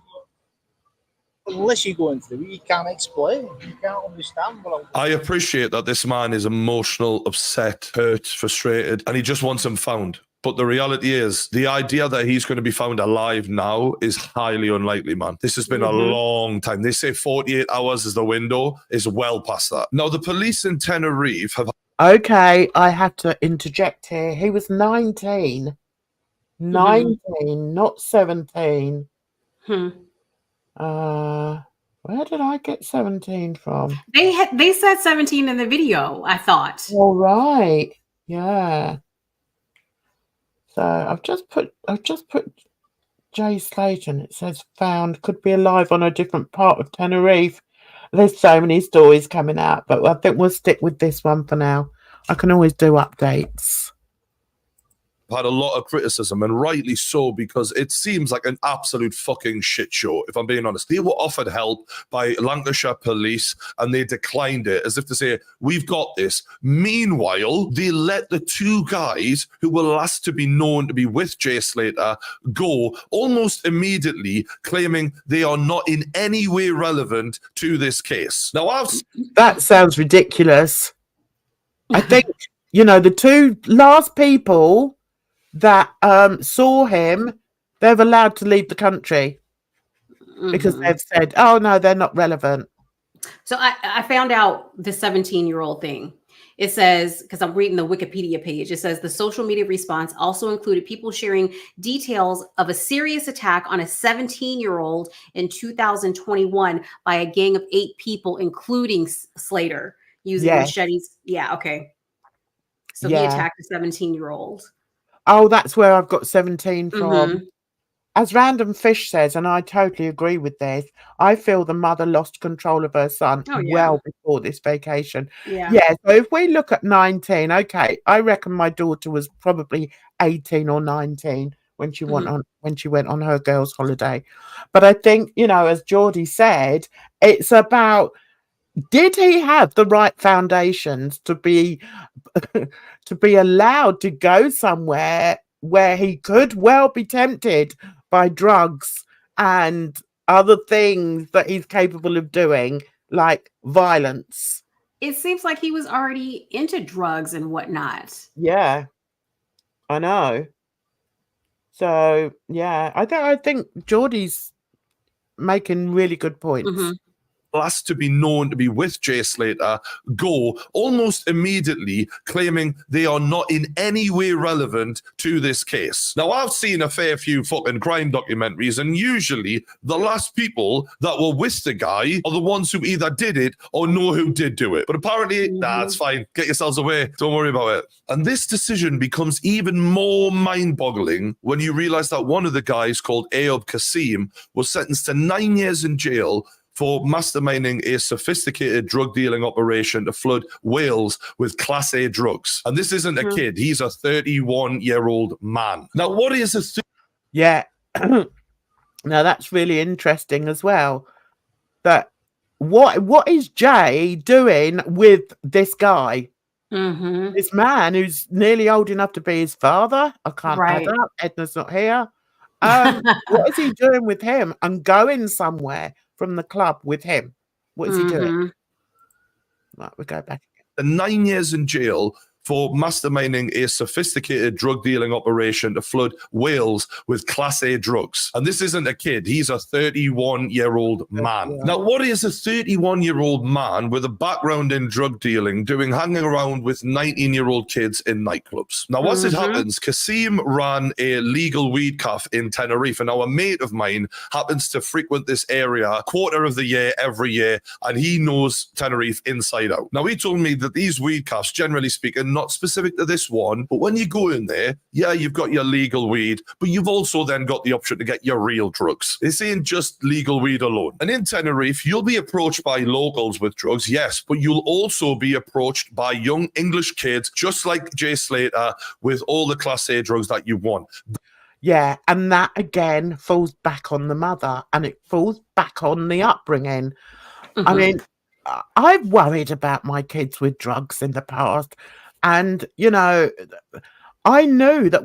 unless you're going through it, you can't explain. You can't understand what I appreciate that this man is emotional, upset, hurt, frustrated, and he just wants him found. But the reality is, the idea that he's going to be found alive now is highly unlikely, man. This has been a long time. They say 48 hours is the window, is well past that. Now, the police in Tenerife have... Okay, I have to interject here. He was 19. 19, not 17. Where did I get 17 from? They said 17 in the video, I thought. All right. Yeah. So I've just put Jay Slater, and it says found, could be alive on a different part of Tenerife. There's so many stories coming out, but I think we'll stick with this one for now. I can always do updates. Had a lot of criticism, and rightly so, because it seems like an absolute fucking shit show, if I'm being honest. They were offered help by Lancashire police and they declined it, as if to say, we've got this. Meanwhile, they let the two guys who were last to be known to be with Jay Slater go almost immediately, claiming they are not in any way relevant to this case. Now, that sounds ridiculous. I think, the two last people that saw him, they're allowed to leave the country because they've said, oh no, they're not relevant. So I found out the 17-year-old thing. It says, because I'm reading the Wikipedia page, it says the social media response also included people sharing details of a serious attack on a 17-year-old in 2021 by a gang of 8 people, including Slater, using machetes. Yeah, okay. So he attacked a 17-year-old. Oh, that's where I've got 17 from. As Random Fish says, and I totally agree with this, I feel the mother lost control of her son well before this vacation. Yeah. So if we look at 19, okay, I reckon my daughter was probably 18 or 19 when she went on her girls' holiday. But I think, as Geordie said, it's about, did he have the right foundations to be allowed to go somewhere where he could well be tempted by drugs and other things that he's capable of doing, like violence? It seems like he was already into drugs and whatnot. Yeah, I know. So yeah, I think Geordie's making really good points. Last to be known to be with Jay Slater go almost immediately, claiming they are not in any way relevant to this case. Now, I've seen a fair few fucking crime documentaries, and usually the last people that were with the guy are the ones who either did it or know who did do it. But apparently, nah, it's fine. Get yourselves away. Don't worry about it. And this decision becomes even more mind-boggling when you realize that one of the guys, called Ayub Kasim, was sentenced to 9 years in jail for masterminding a sophisticated drug dealing operation to flood Wales with Class A drugs. And this isn't a kid. He's a 31-year-old man. Now, what is a... Yeah. Now, that's really interesting as well. That what is Jay doing with this guy? This man who's nearly old enough to be his father? I can't add up. Edna's not here. What is he doing with him and going somewhere from the club with him? What is he doing? Right, we go back. 9 years in jail for masterminding a sophisticated drug dealing operation to flood Wales with Class A drugs. And this isn't a kid. He's a 31-year-old man. Now, what is a 31-year-old man with a background in drug dealing doing hanging around with 19-year-old kids in nightclubs? Now, as it happens, Kasim ran a legal weed cafe in Tenerife, and now a mate of mine happens to frequent this area a quarter of the year, every year, and he knows Tenerife inside out. Now, he told me that these weed cafes, generally speaking, not specific to this one, but when you go in there, yeah, you've got your legal weed, but you've also then got the option to get your real drugs. This ain't just legal weed alone. And in Tenerife, you'll be approached by locals with drugs, yes, but you'll also be approached by young English kids, just like Jay Slater, with all the Class A drugs that you want. Yeah, and that again falls back on the mother, and it falls back on the upbringing. I mean, I've worried about my kids with drugs in the past. And, I knew that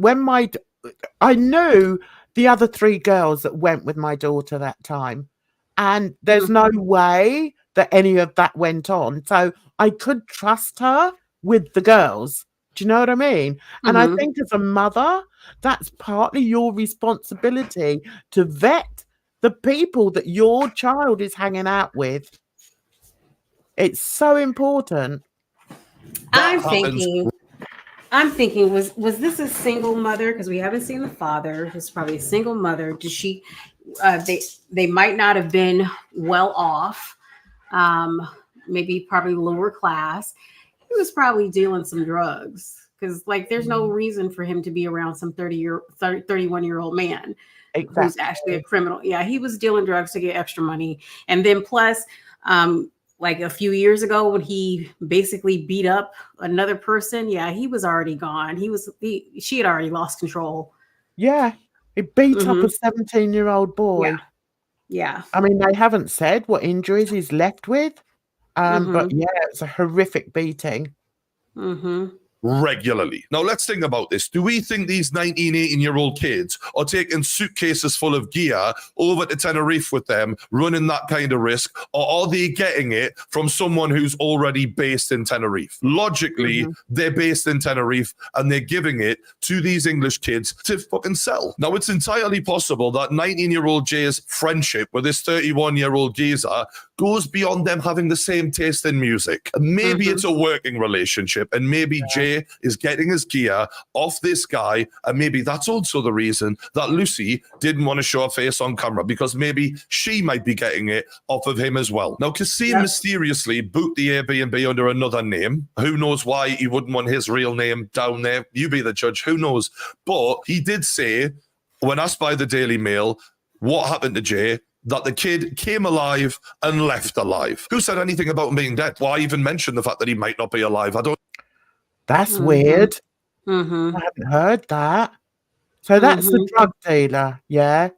I knew the other 3 girls that went with my daughter that time. And there's no way that any of that went on. So I could trust her with the girls. Do you know what I mean? And I think as a mother, that's partly your responsibility to vet the people that your child is hanging out with. It's so important. I'm thinking, was this a single mother? Because we haven't seen the father. It's probably a single mother. Did she? They might not have been well off. Maybe probably lower class. He was probably dealing some drugs because, like, there's no reason for him to be around some 31-year-old man who's actually a criminal. Yeah, he was dealing drugs to get extra money, and then plus, like a few years ago when he basically beat up another person, yeah, he was already gone. She had already lost control. Yeah, he beat up a 17-year-old boy. Yeah. I mean, they haven't said what injuries he's left with. But yeah, it's a horrific beating. Regularly. Now, let's think about this. Do we think these 19, 18-year-old kids are taking suitcases full of gear over to Tenerife with them, running that kind of risk, or are they getting it from someone who's already based in Tenerife? Logically, they're based in Tenerife and they're giving it to these English kids to fucking sell. Now, it's entirely possible that 19-year-old Jay's friendship with this 31-year-old geezer goes beyond them having the same taste in music. Maybe it's a working relationship, and maybe Jay is getting his gear off this guy, and maybe that's also the reason that Lucy didn't want to show her face on camera, because maybe she might be getting it off of him as well. Now, Kasim mysteriously booked the Airbnb under another name. Who knows why he wouldn't want his real name down there? You be the judge. Who knows? But he did say, when asked by the Daily Mail what happened to Jay, that the kid came alive and left alive. Who said anything about him being dead? Why even mention the fact that he might not be alive? I don't. That's weird. I haven't heard that. So that's the drug dealer, yeah?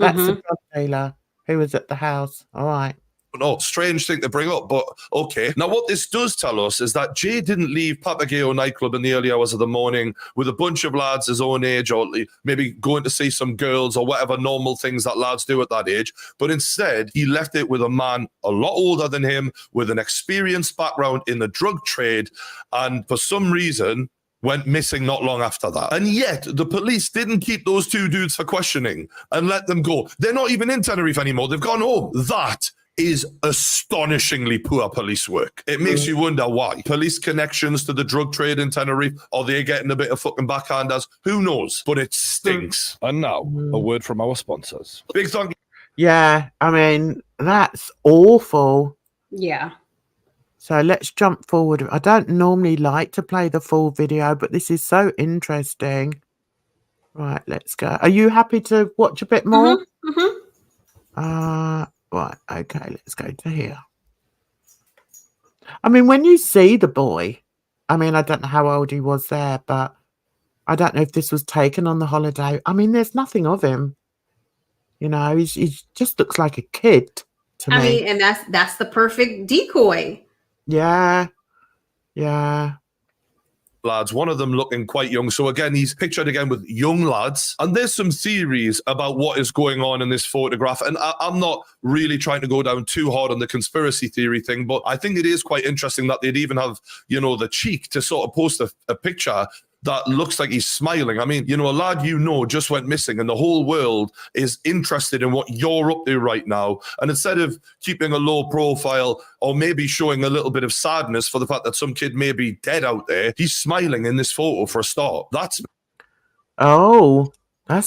That's the drug dealer who was at the house. All right. No, strange thing to bring up, but okay. Now, what this does tell us is that Jay didn't leave Papagayo nightclub in the early hours of the morning with a bunch of lads his own age, or maybe going to see some girls or whatever normal things that lads do at that age. But instead, he left it with a man a lot older than him, with an experienced background in the drug trade, and for some reason went missing not long after that. And yet, the police didn't keep those two dudes for questioning and let them go. They're not even in Tenerife anymore. They've gone home. That is astonishingly poor police work. It makes you wonder why. Police connections to the drug trade in Tenerife, are they getting a bit of fucking backhanders? Who knows? But it stinks. And now, a word from our sponsors. Big thank you. Yeah, I mean, that's awful. Yeah. So let's jump forward. I don't normally like to play the full video, but this is so interesting. Right, let's go. Are you happy to watch a bit more? Right, okay, let's go to here. I mean, when you see the boy, I mean, I don't know how old he was there, but I don't know if this was taken on the holiday. I mean, there's nothing of him. You know, he just looks like a kid to me. I mean, and that's the perfect decoy. Yeah, yeah. Lads, one of them looking quite young. So again, he's pictured again with young lads. And there's some theories about what is going on in this photograph. And I'm not really trying to go down too hard on the conspiracy theory thing, but I think it is quite interesting that they'd even have, you know, the cheek to sort of post a picture that looks like he's smiling. I mean, you know, a lad you know just went missing, and the whole world is interested in what you're up to right now. And instead of keeping a low profile or maybe showing a little bit of sadness for the fact that some kid may be dead out there, he's smiling in this photo for a start. That's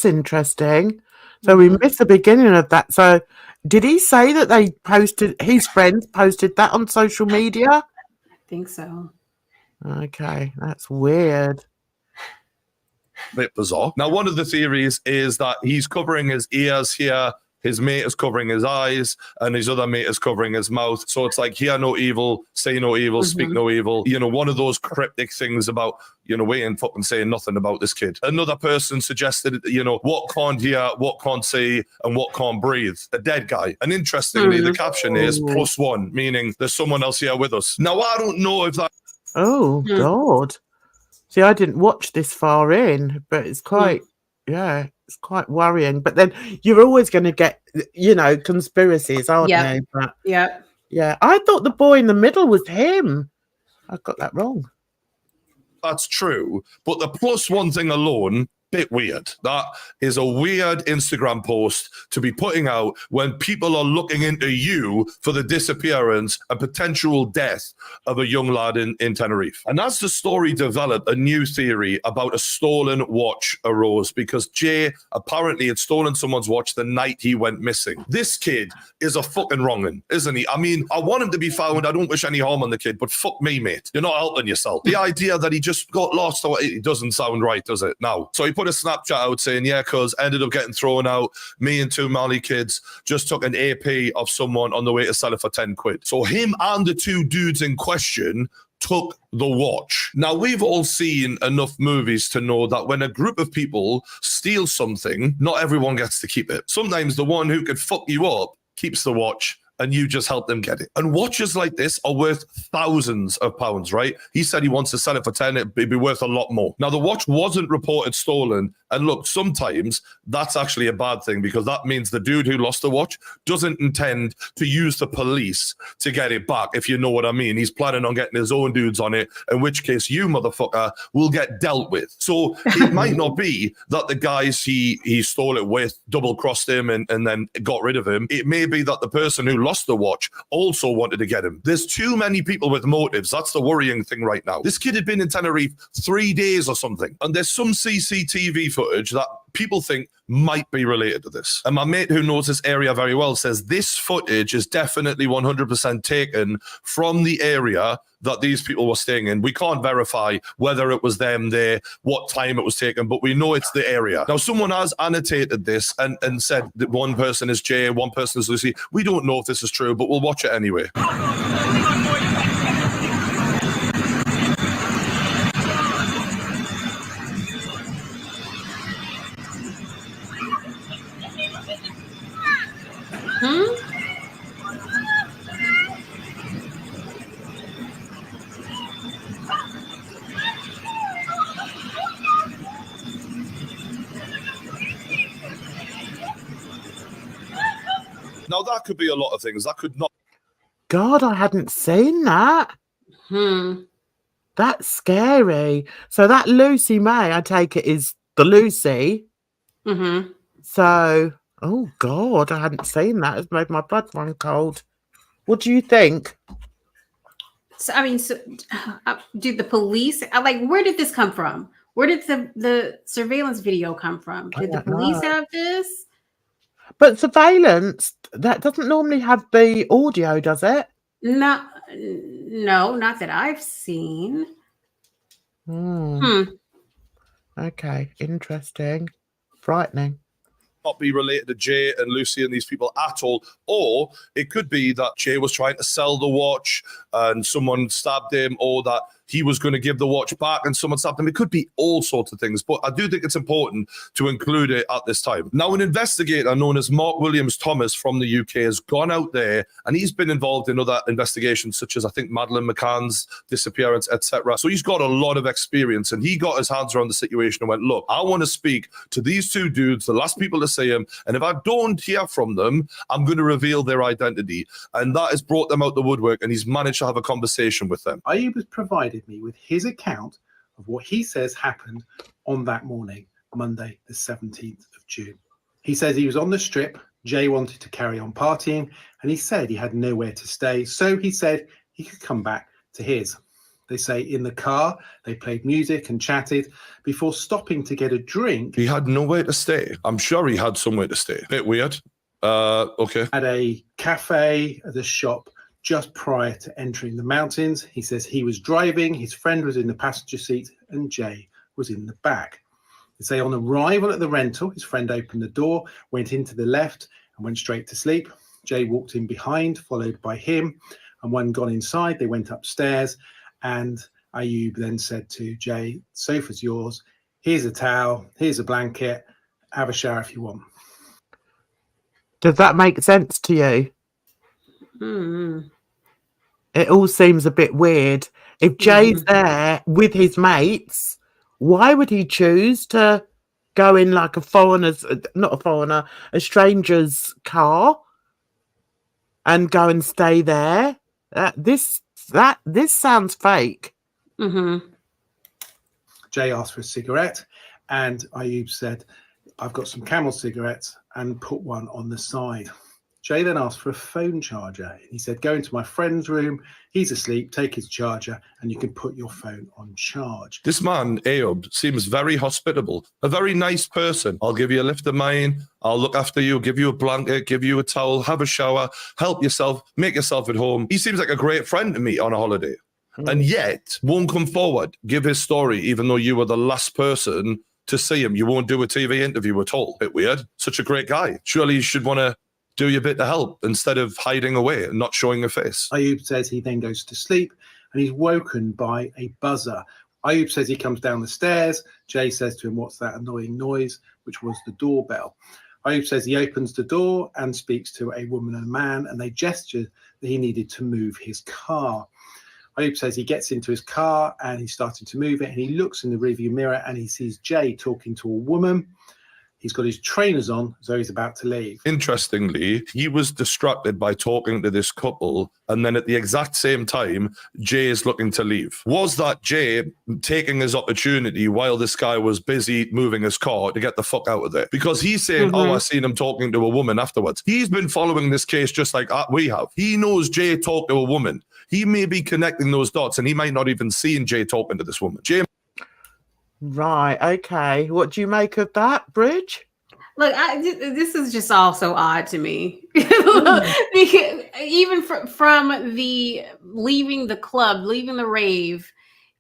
interesting. So we missed the beginning of that. So did he say that they posted, his friends posted that on social media? I think so. Okay, that's weird. Bit bizarre. Now, one of the theories is that he's covering his ears here, his mate is covering his eyes, and his other mate is covering his mouth. So it's like, hear no evil, say no evil, speak no evil. You know, one of those cryptic things about, you know, we ain't fucking saying nothing about this kid. Another person suggested, you know, what can't hear, what can't see, and what can't breathe. The dead guy. And interestingly, the caption is +1, meaning there's someone else here with us. Now, I don't know if that... Oh, God. See, I didn't watch this far in, but it's quite, yeah, It's quite worrying. But then you're always going to get, conspiracies, aren't Yep. you? But Yep. yeah, I thought the boy in the middle was him. I got that wrong. That's true. But the +1 thing alone, bit weird. That is a weird Instagram post to be putting out when people are looking into you for the disappearance and potential death of a young lad in Tenerife. And as the story developed, a new theory about a stolen watch arose because Jay apparently had stolen someone's watch the night he went missing. This kid is a fucking wrong'un, isn't he? I mean, I want him to be found. I don't wish any harm on the kid, but fuck me, mate. You're not helping yourself. The idea that he just got lost, it doesn't sound right, does it? No. So he put a Snapchat out saying, yeah, cuz ended up getting thrown out. Me and 2 Mali kids just took an AP of someone on the way to sell it for 10 quid. So him and the 2 dudes in question took the watch. Now, we've all seen enough movies to know that when a group of people steal something, not everyone gets to keep it. Sometimes the one who could fuck you up keeps the watch and you just help them get it. And watches like this are worth thousands of pounds, right? He said he wants to sell it for 10, it'd be worth a lot more. Now, the watch wasn't reported stolen. And look, sometimes that's actually a bad thing because that means the dude who lost the watch doesn't intend to use the police to get it back, if you know what I mean. He's planning on getting his own dudes on it, in which case you, motherfucker, will get dealt with. So it might not be that the guys he stole it with double-crossed him and then got rid of him. It may be that the person who lost the watch also wanted to get him. There's too many people with motives. That's the worrying thing right now. This kid had been in Tenerife 3 days or something, and there's some CCTV footage that people think might be related to this. And my mate who knows this area very well says this footage is definitely 100% taken from the area that these people were staying in. We can't verify whether it was them there, what time it was taken, but we know it's the area. Now, someone has annotated this and said that one person is Jay, one person is Lucy. We don't know if this is true, but we'll watch it anyway. Now, that could be a lot of things. That could not. God, I hadn't seen that. That's scary. So that Lucy May, I take it, is the Lucy. So, oh God, I hadn't seen that. It's made my blood run cold. What do you think? So, I mean, did the police, where did this come from? Where did the surveillance video come from? Did the police have this? But surveillance, that doesn't normally have the audio, does it? No, not that I've seen. Okay, interesting. Frightening. Not be related to Jay and Lucy and these people at all. Or it could be that Jay was trying to sell the watch and someone stabbed him, or that he was going to give the watch back and someone stabbed him. It could be all sorts of things, but I do think it's important to include it at this time. Now, an investigator known as Mark Williams Thomas from the UK has gone out there and he's been involved in other investigations, such as I think Madeleine McCann's disappearance, etc. So he's got a lot of experience and he got his hands around the situation and went, look, I want to speak to these 2 dudes, the last people to see him, and if I don't hear from them, I'm going to reveal their identity. And that has brought them out the woodwork and he's managed to have a conversation with them. Ayub has provided me with his account of what he says happened on that morning, Monday, the 17th of June. He says he was on the strip. Jay wanted to carry on partying, and he said he had nowhere to stay. So he said he could come back to his. They say in the car, they played music and chatted before stopping to get a drink. He had nowhere to stay. I'm sure he had somewhere to stay. Bit weird. Okay. At a cafe, at a shop, just prior to entering the mountains. He says he was driving, his friend was in the passenger seat, and Jay was in the back. They say on arrival at the rental, his friend opened the door, went into the left, and went straight to sleep. Jay walked in behind, followed by him, and when gone inside, they went upstairs, and Ayub then said to Jay, sofa's yours, here's a towel, here's a blanket, have a shower if you want. Does that make sense to you? It all seems a bit weird. If Jay's there with his mates, why would he choose to go in like a stranger's car and go and stay there. This sounds fake. Mm-hmm. Jay asked for a cigarette, and Ayub said, I've got some Camel cigarettes, and put one on the side. Jay then asked for a phone charger. He said, go into my friend's room. He's asleep. Take his charger and you can put your phone on charge. This man, Ayub, seems very hospitable, a very nice person. I'll give you a lift of mine. I'll look after you, give you a blanket, give you a towel, have a shower, help yourself, make yourself at home. He seems like a great friend to me on a holiday. And yet won't come forward, give his story, even though you were the last person to see him. You won't do a TV interview at all. Bit weird. Such a great guy. Surely you should want to do your bit to help instead of hiding away and not showing a face. Ayub says he then goes to sleep and he's woken by a buzzer. Ayub says he comes down the stairs. Jay says to him, what's that annoying noise? Which was the doorbell. Ayub says he opens the door and speaks to a woman and a man, and they gesture that he needed to move his car. Ayub says he gets into his car and he's starting to move it, and he looks in the rearview mirror and he sees Jay talking to a woman. He's got his trainers on, so he's about to leave. Interestingly, he was distracted by talking to this couple, and then at the exact same time, Jay is looking to leave. Was that Jay taking his opportunity while this guy was busy moving his car to get the fuck out of there? Because he's saying, oh, I seen him talking to a woman afterwards. He's been following this case just like we have. He knows Jay talked to a woman. He may be connecting those dots, and he might not even seen Jay talking to this woman. Jay. Right, okay. What do you make of that, Bridge? Look, this is just all so odd to me. Because even from the leaving the club, leaving the rave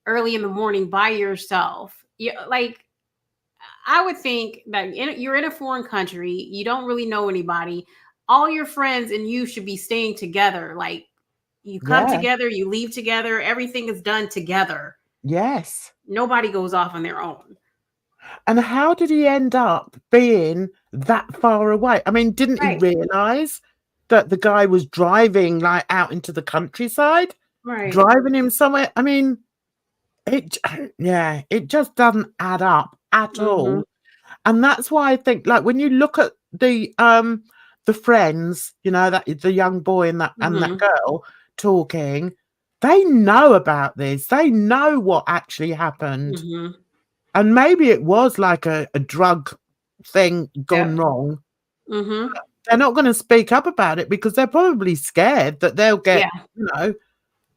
early in the morning by yourself, like, I would think that you're in a foreign country, you don't really know anybody. All your friends and you should be staying together. Like, you come together, you leave together, everything is done together. Yes. Nobody goes off on their own. And how did he end up being that far away? I mean, didn't he realize that the guy was driving like out into the countryside? Right. Driving him somewhere. I mean, it just doesn't add up at all. And that's why I think, like, when you look at the friends, you know, that the young boy and that girl talking, they know about this. They know what actually happened. And maybe it was like a drug thing gone wrong. They're not going to speak up about it because they're probably scared that they'll get, you know,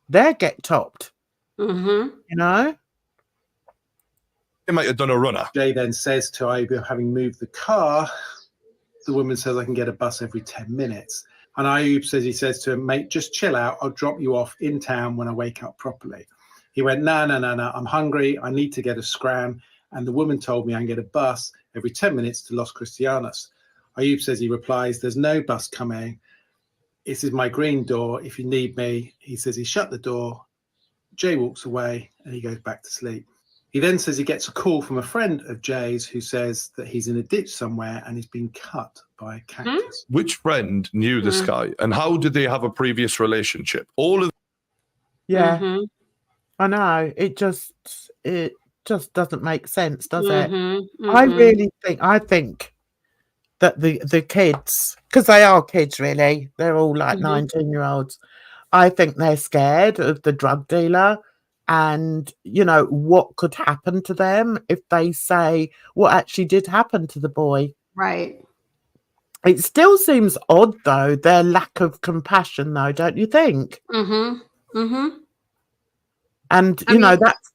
they'll get topped. You know? They might have done a runner. Jay then says to Ayub, having moved the car, the woman says, I can get a bus every 10 minutes. And Ayub says, he says to him, mate, just chill out. I'll drop you off in town when I wake up properly. He went, no, I'm hungry. I need to get a scram. And the woman told me I can get a bus every 10 minutes to Los Cristianos. Ayub says, he replies, there's no bus coming. This is my green door. If you need me, he says he shut the door. Jay walks away and he goes back to sleep. He then says he gets a call from a friend of Jay's who says that he's in a ditch somewhere and he's been cut by a cactus. Which friend knew this guy, and how did they have a previous relationship? All of I know. It just doesn't make sense, does it? I think that the kids, because they are kids really, they're all like 19-year-olds. I think they're scared of the drug dealer and, you know, what could happen to them if they say what actually did happen to the boy. Right. It still seems odd, though, their lack of compassion, though, don't you think? And, you know, that's...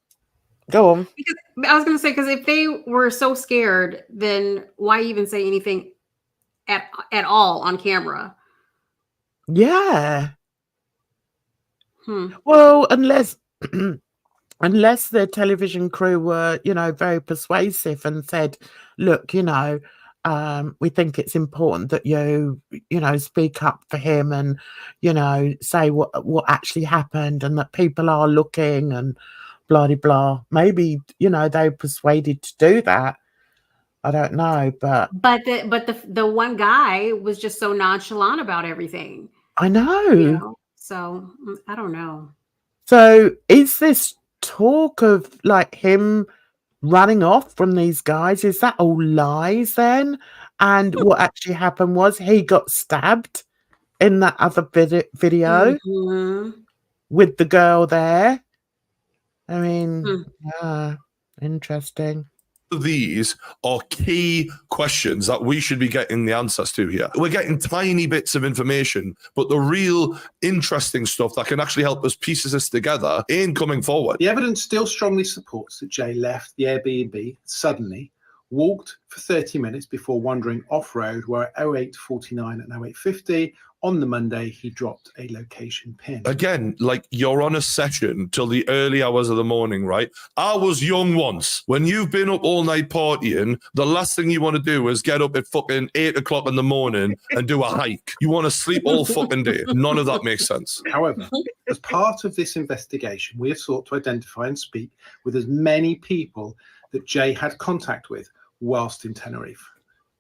Go on. Because, I was going to say, because if they were so scared, then why even say anything at all on camera? Yeah. Well, unless the television crew were, you know, very persuasive and said, look, you know, we think it's important that you know, speak up for him and, you know, say what actually happened and that people are looking and blah, blah, blah. Maybe, you know, they were persuaded to do that. I don't know, but the one guy was just so nonchalant about everything. I know. You know? So I don't know. So is this talk of like him running off from these guys? Is that all lies then? And what actually happened was he got stabbed in that other video with the girl there. I mean, yeah, interesting. These are key questions that we should be getting the answers to here. We're getting tiny bits of information, but the real interesting stuff that can actually help us piece this together in coming forward. The evidence still strongly supports that Jay left the Airbnb suddenly, walked for 30 minutes before wandering off-road, where at 08:49 and 08:50 on the Monday, he dropped a location pin. Again, like you're on a session till the early hours of the morning, right? I was young once. When you've been up all night partying, the last thing you want to do is get up at fucking 8 o'clock in the morning and do a hike. You want to sleep all fucking day. None of that makes sense. However, as part of this investigation, we have sought to identify and speak with as many people that Jay had contact with whilst in Tenerife.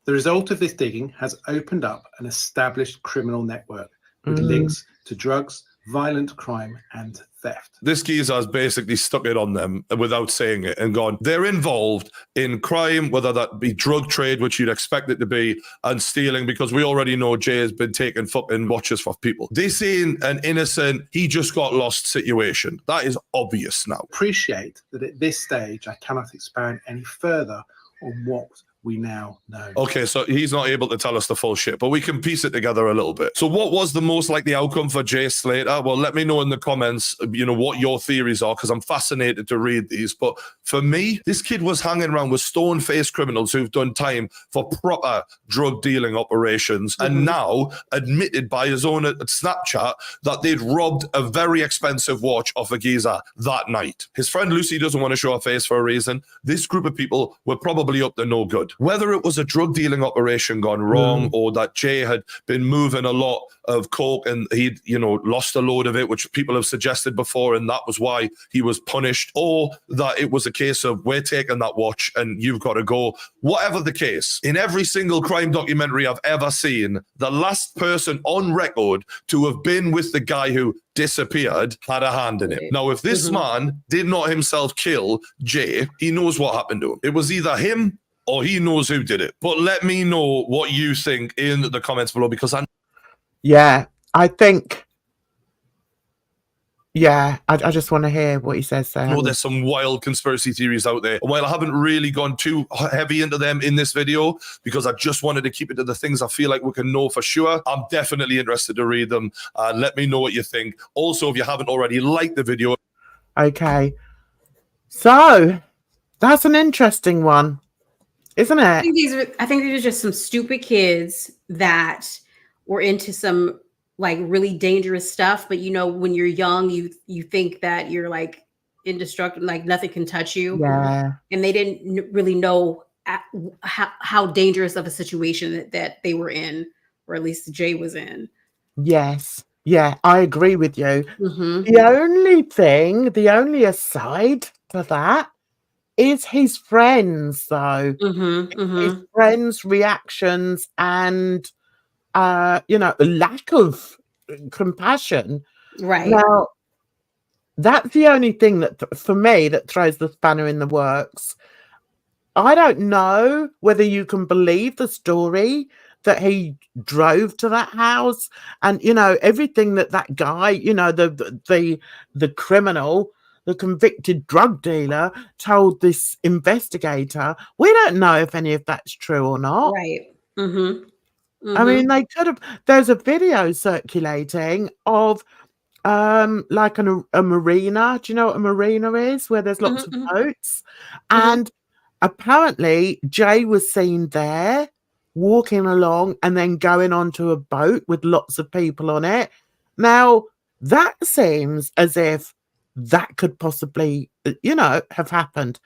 The result of this digging has opened up an established criminal network with links to drugs, violent crime, and theft. This geezer has basically stuck it on them without saying it and gone, they're involved in crime, whether that be drug trade, which you'd expect it to be, and stealing, because we already know Jay has been taking fucking watches for people. This ain't an innocent, he just got lost situation. That is obvious now. Appreciate that at this stage, I cannot expand any further on what we now know. Okay, so he's not able to tell us the full shit, but we can piece it together a little bit. So what was the most likely outcome for Jay Slater? Well, let me know in the comments, what your theories are, because I'm fascinated to read these. But for me, this kid was hanging around with stone-faced criminals who've done time for proper drug dealing operations and now admitted by his own Snapchat that they'd robbed a very expensive watch off a geezer that night. His friend Lucy doesn't want to show her face for a reason. This group of people were probably up to no good. Whether it was a drug dealing operation gone wrong or that Jay had been moving a lot of coke and he'd, lost a load of it, which people have suggested before, and that was why he was punished, or that it was a case of we're taking that watch and you've got to go. Whatever the case, in every single crime documentary I've ever seen, the last person on record to have been with the guy who disappeared had a hand in it. Now, if this man did not himself kill Jay, he knows what happened to him. It was either him or he knows who did it. But let me know what you think in the comments below, because I just want to hear what he says there. know there's some wild conspiracy theories out there. And while I haven't really gone too heavy into them in this video, because I just wanted to keep it to the things I feel like we can know for sure, I'm definitely interested to read them. Let me know what you think. Also, if you haven't already, like the video. Okay. So, that's an interesting one, isn't it? I think these are just some stupid kids that were into some like really dangerous stuff. But when you're young, you think that you're like indestructible, like nothing can touch you. Yeah. And they didn't really know how dangerous of a situation that they were in, or at least Jay was in. Yes. Yeah, I agree with you. The only aside to that is his friends, though. His friends' reactions and, lack of compassion. Right. Now, that's the only thing that, for me, that throws the spanner in the works. I don't know whether you can believe the story that he drove to that house and, everything that guy, the criminal, the convicted drug dealer told this investigator. We don't know if any of that's true or not. Right. I mean, they could have. There's a video circulating of like a marina. Do you know what a marina is? Where there's lots of boats. And apparently Jay was seen there walking along and then going onto a boat with lots of people on it. Now, that seems as if that could possibly, have happened.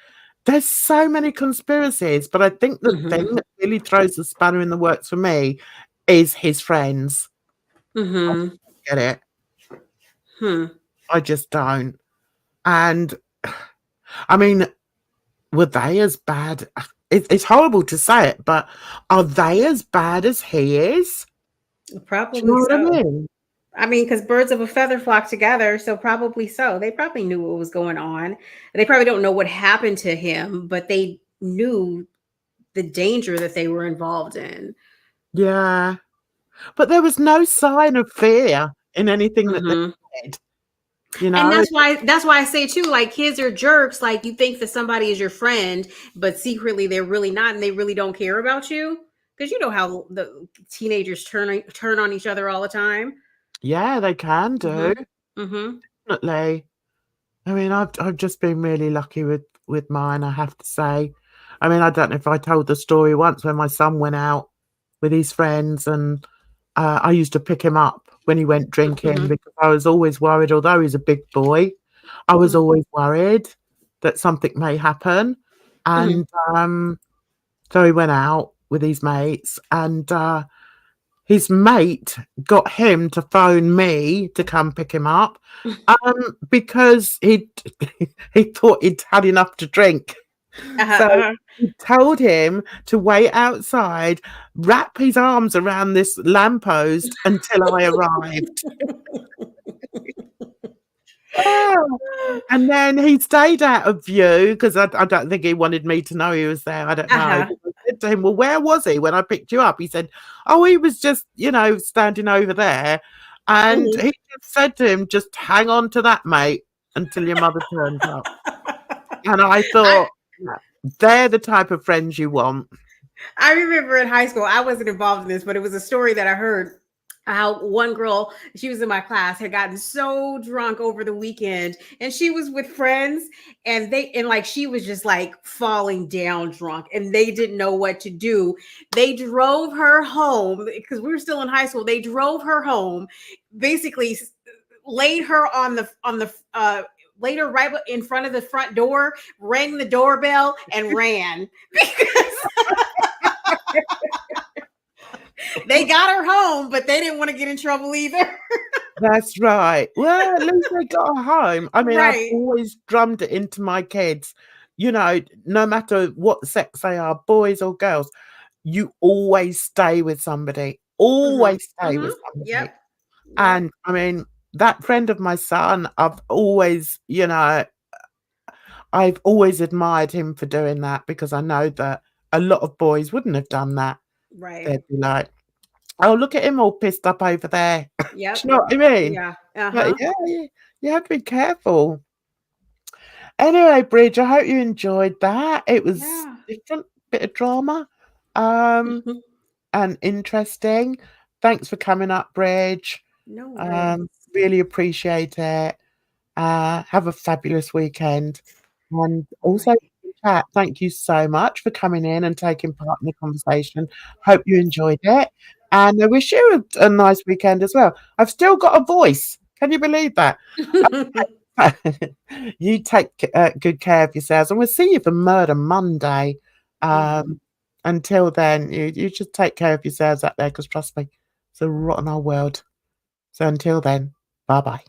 There's so many conspiracies, but I think the thing that really throws the spanner in the works for me is his friends. I don't get it. I just don't. And I mean, were they as bad? It's horrible to say it, but are they as bad as he is? Probably. Do you know what I mean? I mean, because birds of a feather flock together, so probably so. They probably knew what was going on. They probably don't know what happened to him, but they knew the danger that they were involved in. Yeah. But there was no sign of fear in anything that they Mhm. said. You And know? that's why I say too, like, kids are jerks. Like, you think that somebody is your friend, but secretly they're really not, and they really don't care about you. Because you know how the teenagers turn on each other all the time. Yeah, they can do. Mm-hmm. Definitely. I mean, I've just been really lucky with mine, I have to say. I mean, I don't know if I told the story once when my son went out with his friends, and I used to pick him up when he went drinking because I was always worried, although he's a big boy, I was always worried that something may happen. And so he went out with his mates, and his mate got him to phone me to come pick him up because he thought he'd had enough to drink. So he told him to wait outside, wrap his arms around this lamppost until I arrived. And then he stayed out of view because I don't think he wanted me to know he was there. I don't know. I said to him, well, where was he when I picked you up? He said, oh, he was just, standing over there. And he just said to him, just hang on to that, mate, until your mother turns up. And I thought, they're the type of friends you want. I remember in high school, I wasn't involved in this, but it was a story that I heard. How one girl, she was in my class, had gotten so drunk over the weekend, and she was with friends, and she was just like falling down drunk, and they didn't know what to do. They drove her home because we were still in high school. They drove her home, basically laid her laid her right in front of the front door, rang the doorbell, and ran because they got her home, but they didn't want to get in trouble either. That's right. Well, at least they got her home. I mean, I've always drummed it into my kids, no matter what sex they are, boys or girls, you always stay with somebody. Always stay with somebody. Yep. And I mean, that friend of my son, I've always admired him for doing that, because I know that a lot of boys wouldn't have done that. Right. They'd be like, oh, look at him all pissed up over there. Yep. Do you know what I mean? Yeah. But yeah, you have to be careful. Anyway, Bridge, I hope you enjoyed that. It was a different bit of drama and interesting. Thanks for coming up, Bridge. No worries. Really appreciate it. Have a fabulous weekend. And also, chat, thank you so much for coming in and taking part in the conversation. Hope you enjoyed it. And I wish you a nice weekend as well. I've still got a voice. Can you believe that? You take good care of yourselves, and we'll see you for Murder Monday. Until then, you just take care of yourselves out there, because trust me, it's a rotten old world. So until then, bye-bye.